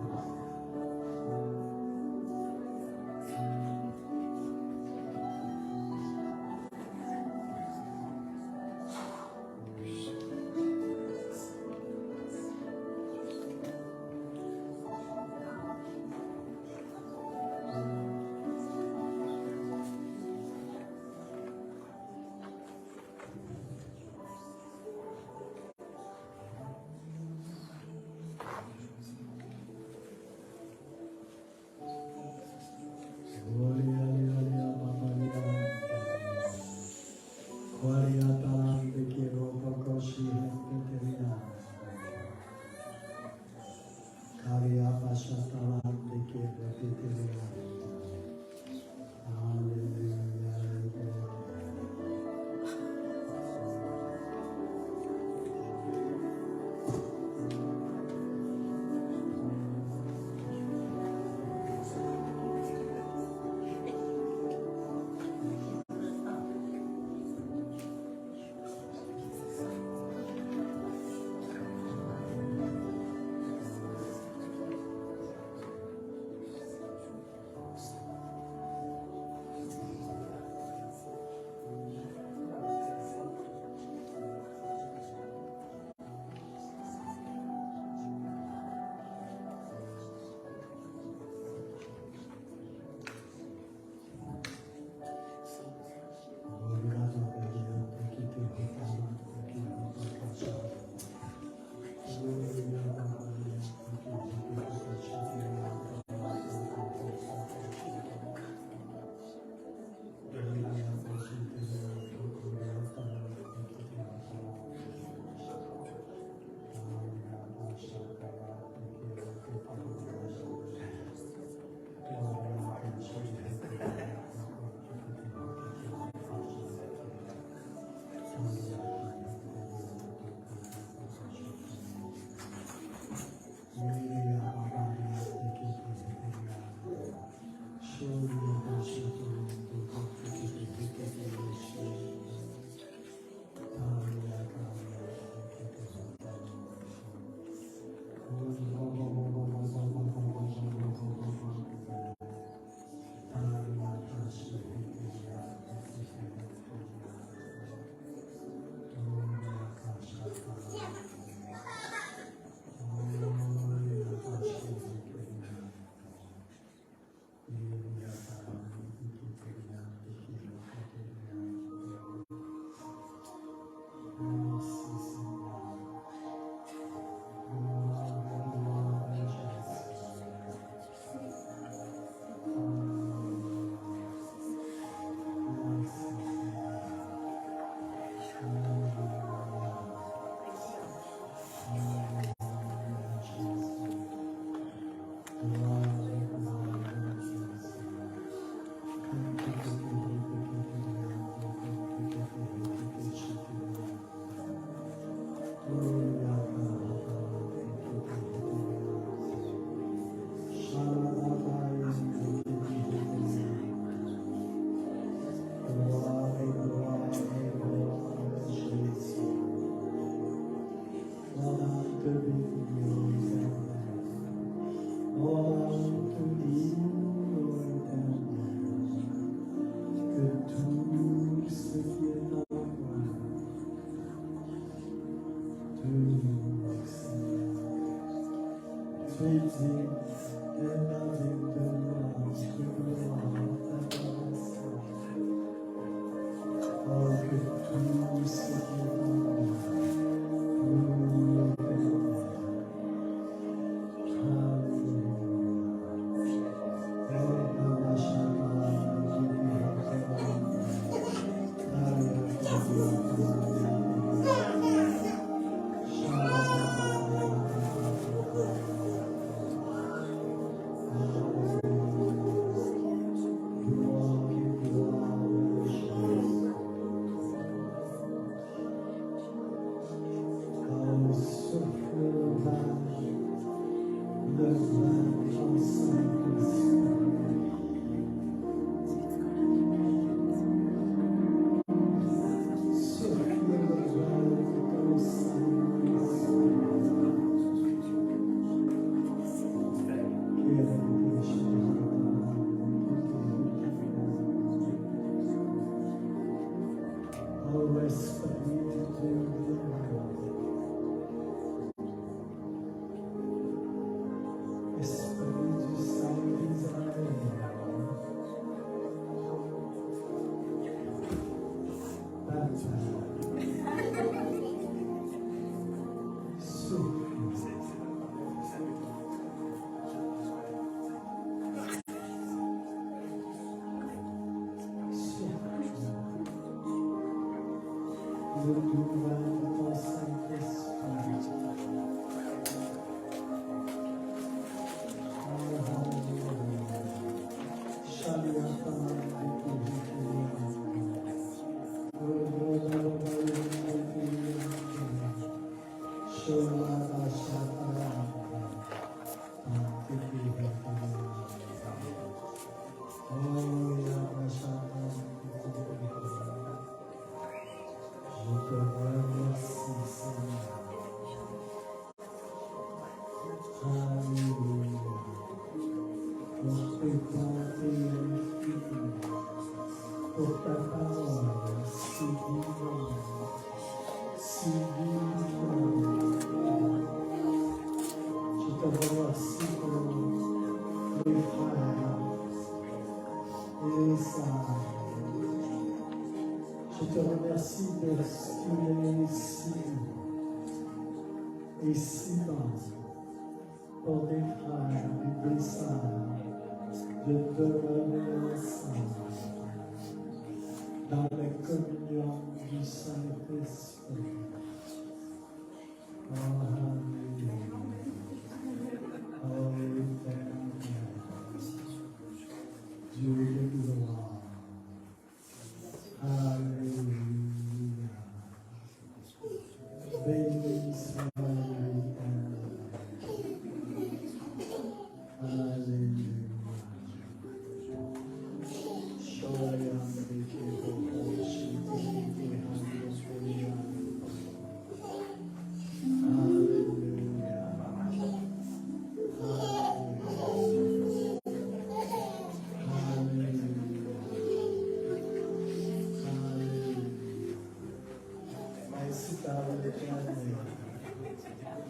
tu es digne de la victoire. Oh, que tout ce qui est en moi, nous le verrons.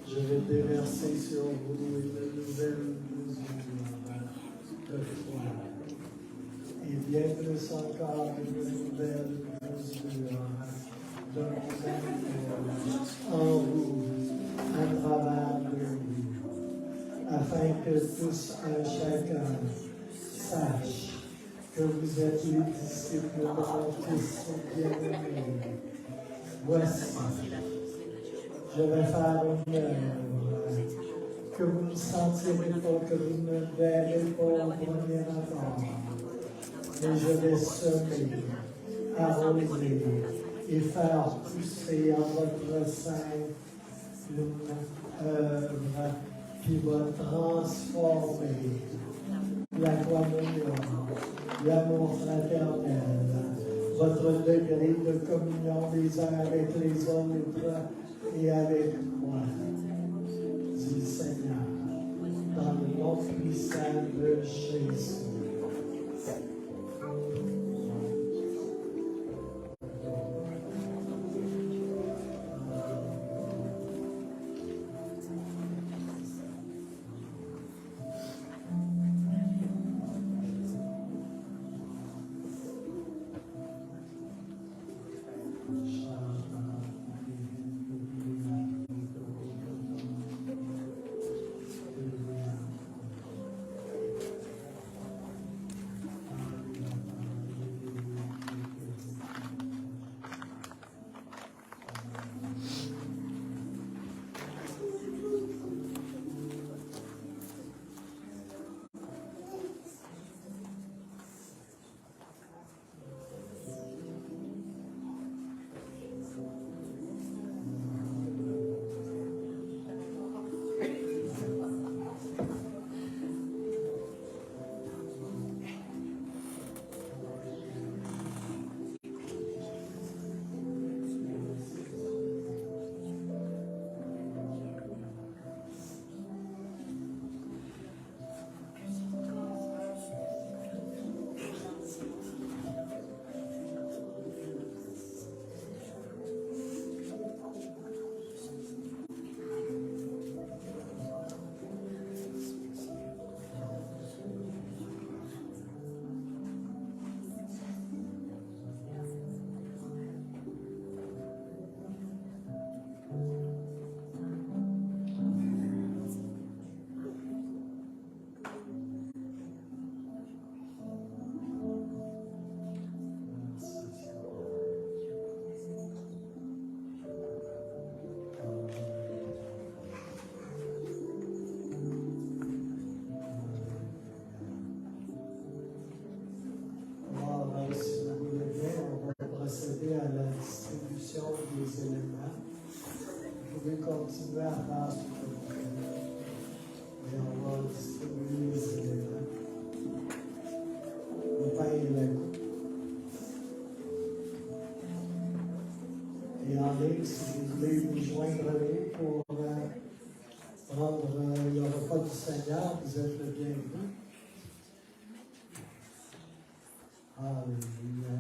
Je vais déverser sur vous une nouvelle mesure de foi. Et bien plus encore une nouvelle mesure de mon amour en vous, à travers de vous, afin que tous un chacun sache que vous êtes les disciples de mon Fils bien-aimé. Voici, je vais faire une œuvre que vous ne sentirez pas, que vous ne verrez pas au premier abord. Mais je vais semer, arroser et faire pousser en votre sein une œuvre qui va transformer la communion, l'amour fraternel, votre degré de communion les uns avec les autres et avec moi, dit le Seigneur, dans le nom puissant de Jésus. Procéder à la distribution des éléments. Vous pouvez continuer à faire ce que vous faites. Et on va distribuer les éléments. Le pain et la coupe. Et en ligne, si vous voulez nous joindre pour prendre le repas du Seigneur, vous êtes le bienvenu. Alléluia.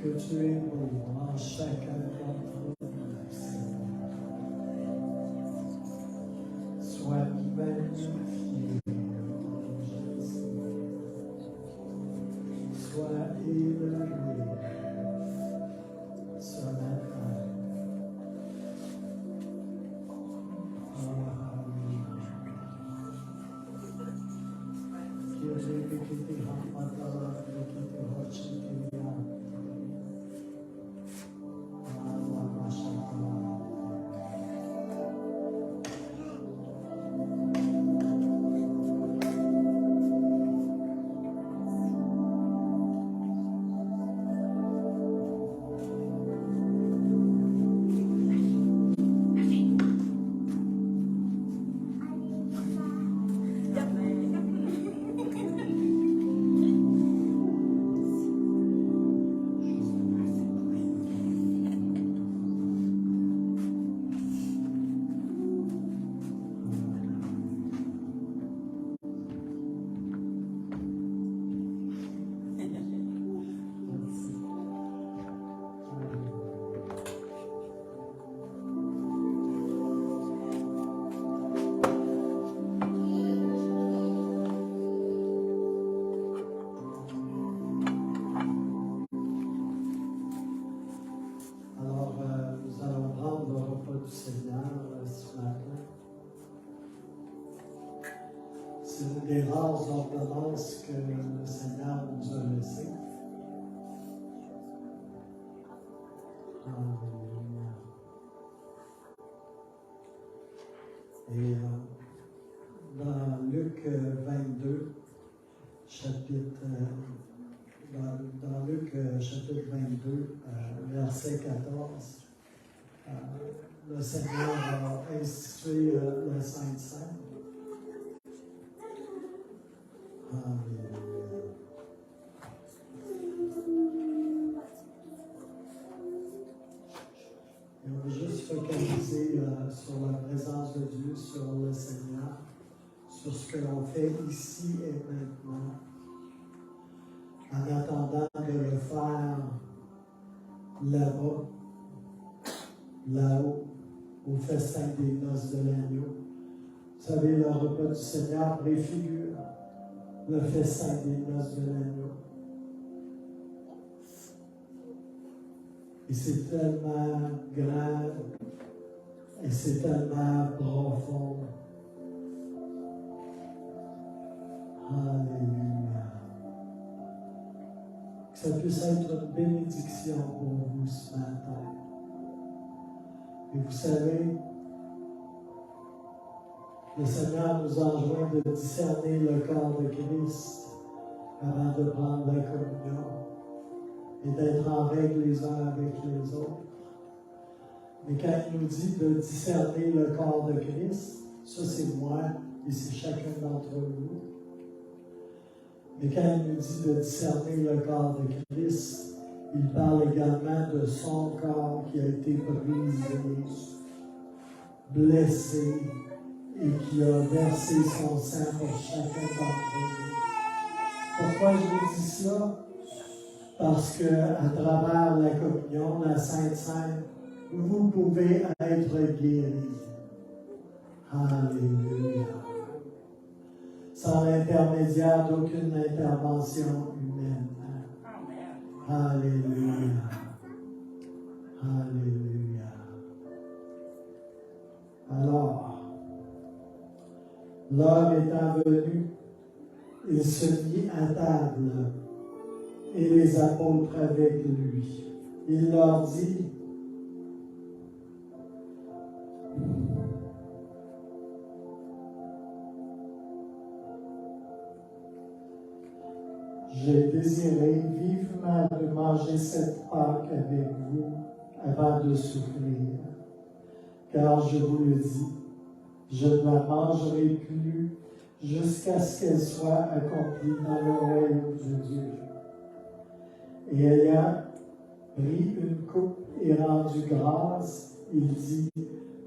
Que tu es beau en chacun d'entre nous, sois magnifié, sois élevé, sois maintenant. ordonnances que le Seigneur nous a laissées. Alléluia. Et dans Luc 22, dans Luc chapitre 22, verset 14, le Seigneur a institué la Sainte Seine. Alléluia. Et on va juste focaliser sur la présence de Dieu, sur le Seigneur, sur ce que l'on fait ici et maintenant, en attendant de le faire là-bas, là-haut, au festin des noces de l'agneau. Vous savez, le repas du Seigneur préfigure le festin des noces de l'agneau. Et c'est tellement grand et c'est tellement profond. Alléluia. Que ça puisse être une bénédiction pour vous ce matin. Et vous savez, le Seigneur nous enjoint de discerner le corps de Christ avant de prendre la communion et d'être en règle les uns avec les autres. Mais quand il nous dit de discerner le corps de Christ, ça c'est moi et c'est chacun d'entre vous. Mais quand il nous dit de discerner le corps de Christ, il parle également de son corps qui a été brisé, blessé et qui a versé son sang pour chacun d'entre nous. Pourquoi je vous dis ça? Parce qu'à travers la communion, la Sainte Seine, vous pouvez être guéri. Alléluia. Sans l'intermédiaire d'aucune intervention humaine. Alléluia. Alléluia. Alors, l'heure étant venue, il se mit à table et les apôtres avec lui. Il leur dit, j'ai désiré vivement de manger cette Pâque avec vous avant de souffrir, car je vous le dis, je ne la mangerai plus jusqu'à ce qu'elle soit accomplie dans le royaume de Dieu. Et ayant pris une coupe et rendu grâce, il dit,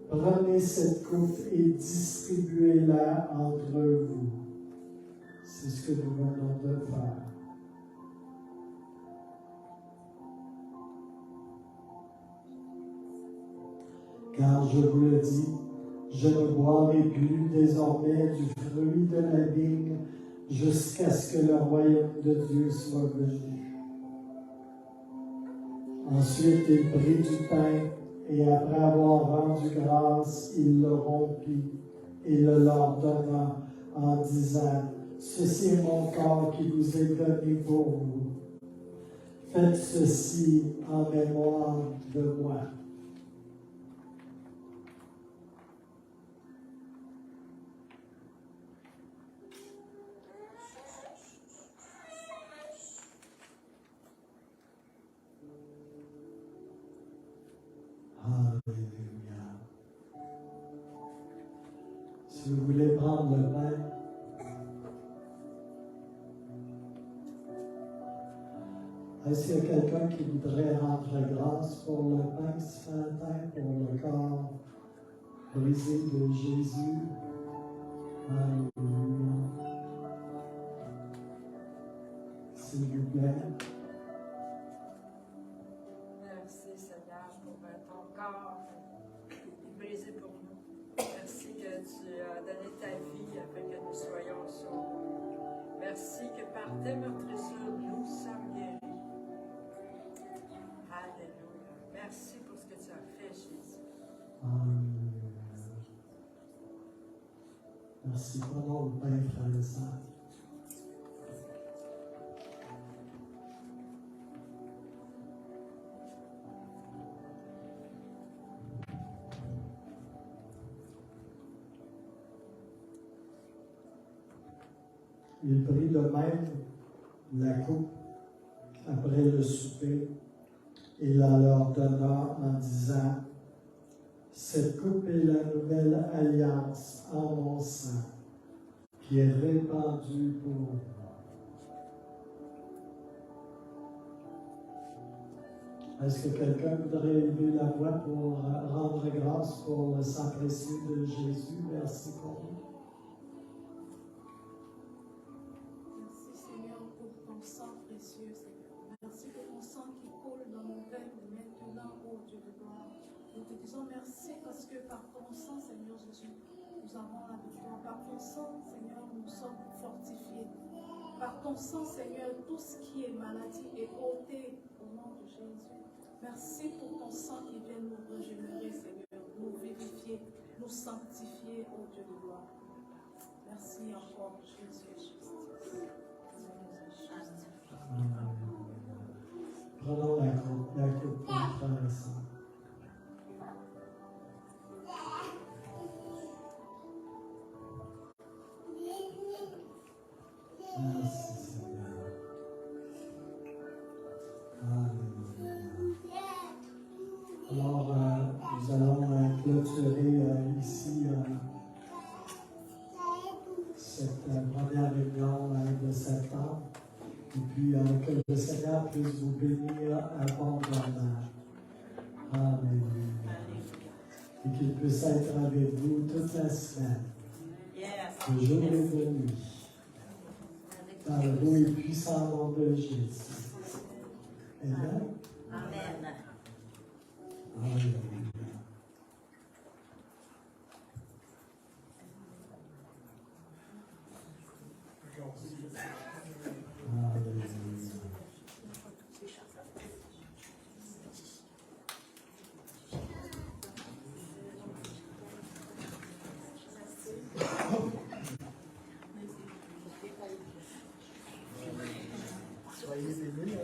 prenez cette coupe et distribuez-la entre vous. C'est ce que nous venons de faire. Car je vous le dis, je ne boirai plus désormais du fruit de la vigne jusqu'à ce que le royaume de Dieu soit venu. Ensuite, il prit du pain et après avoir rendu grâce, il le rompit et le leur donna en disant, ceci est mon corps qui vous est donné pour vous. Faites ceci en mémoire de moi. Alléluia. Si vous voulez prendre le pain, est-ce qu'il y a quelqu'un qui voudrait rendre grâce pour le pain ce matin, pour le corps brisé de Jésus? Alléluia. S'il vous plaît. Merci Seigneur pour ton corps brisé pour nous. Merci que tu as donné ta vie afin que nous soyons sauvés. Merci que par tes meurtrissures, nous sommes guéris. Alléluia. Merci pour ce que tu as fait, Jésus. Alléluia. Merci. Prenons le pain, frères et sœurs. Il prit de même la coupe après le souper et la leur donna en disant, cette coupe est la nouvelle alliance en mon sang, qui est répandue pour vous. Est-ce que quelqu'un voudrait élever la voix pour rendre grâce pour le sang précieux de Jésus? Merci pour nous. Merci Seigneur pour ton sang précieux, Seigneur. Merci pour ton sang qui coule dans nos veines maintenant, ô Dieu de gloire. Nous te disons merci parce que par ton sang, Seigneur Jésus, nous avons la victoire. Par ton sang, Seigneur, nous sommes fortifiés. Par ton sang, Seigneur, tout ce qui est maladie est ôté au nom de Jésus. Merci pour ton sang qui vient nous régénérer, Seigneur, nous vivifier, nous sanctifier, ô Dieu de gloire. Merci encore, Jésus. Prenons la coupe pour frères et sœurs. Merci Seigneur. Alléluia. Alors, nous allons clôturer ici cette première réunion de septembre. Et puis, que le Seigneur puisse vous bénir abondamment. Alléluia. Et qu'il puisse être avec vous toute la semaine, de jour et de nuit. Dans le beau et puissant nom de Jésus. Amen. Amen. Alléluia. Soyez bénis,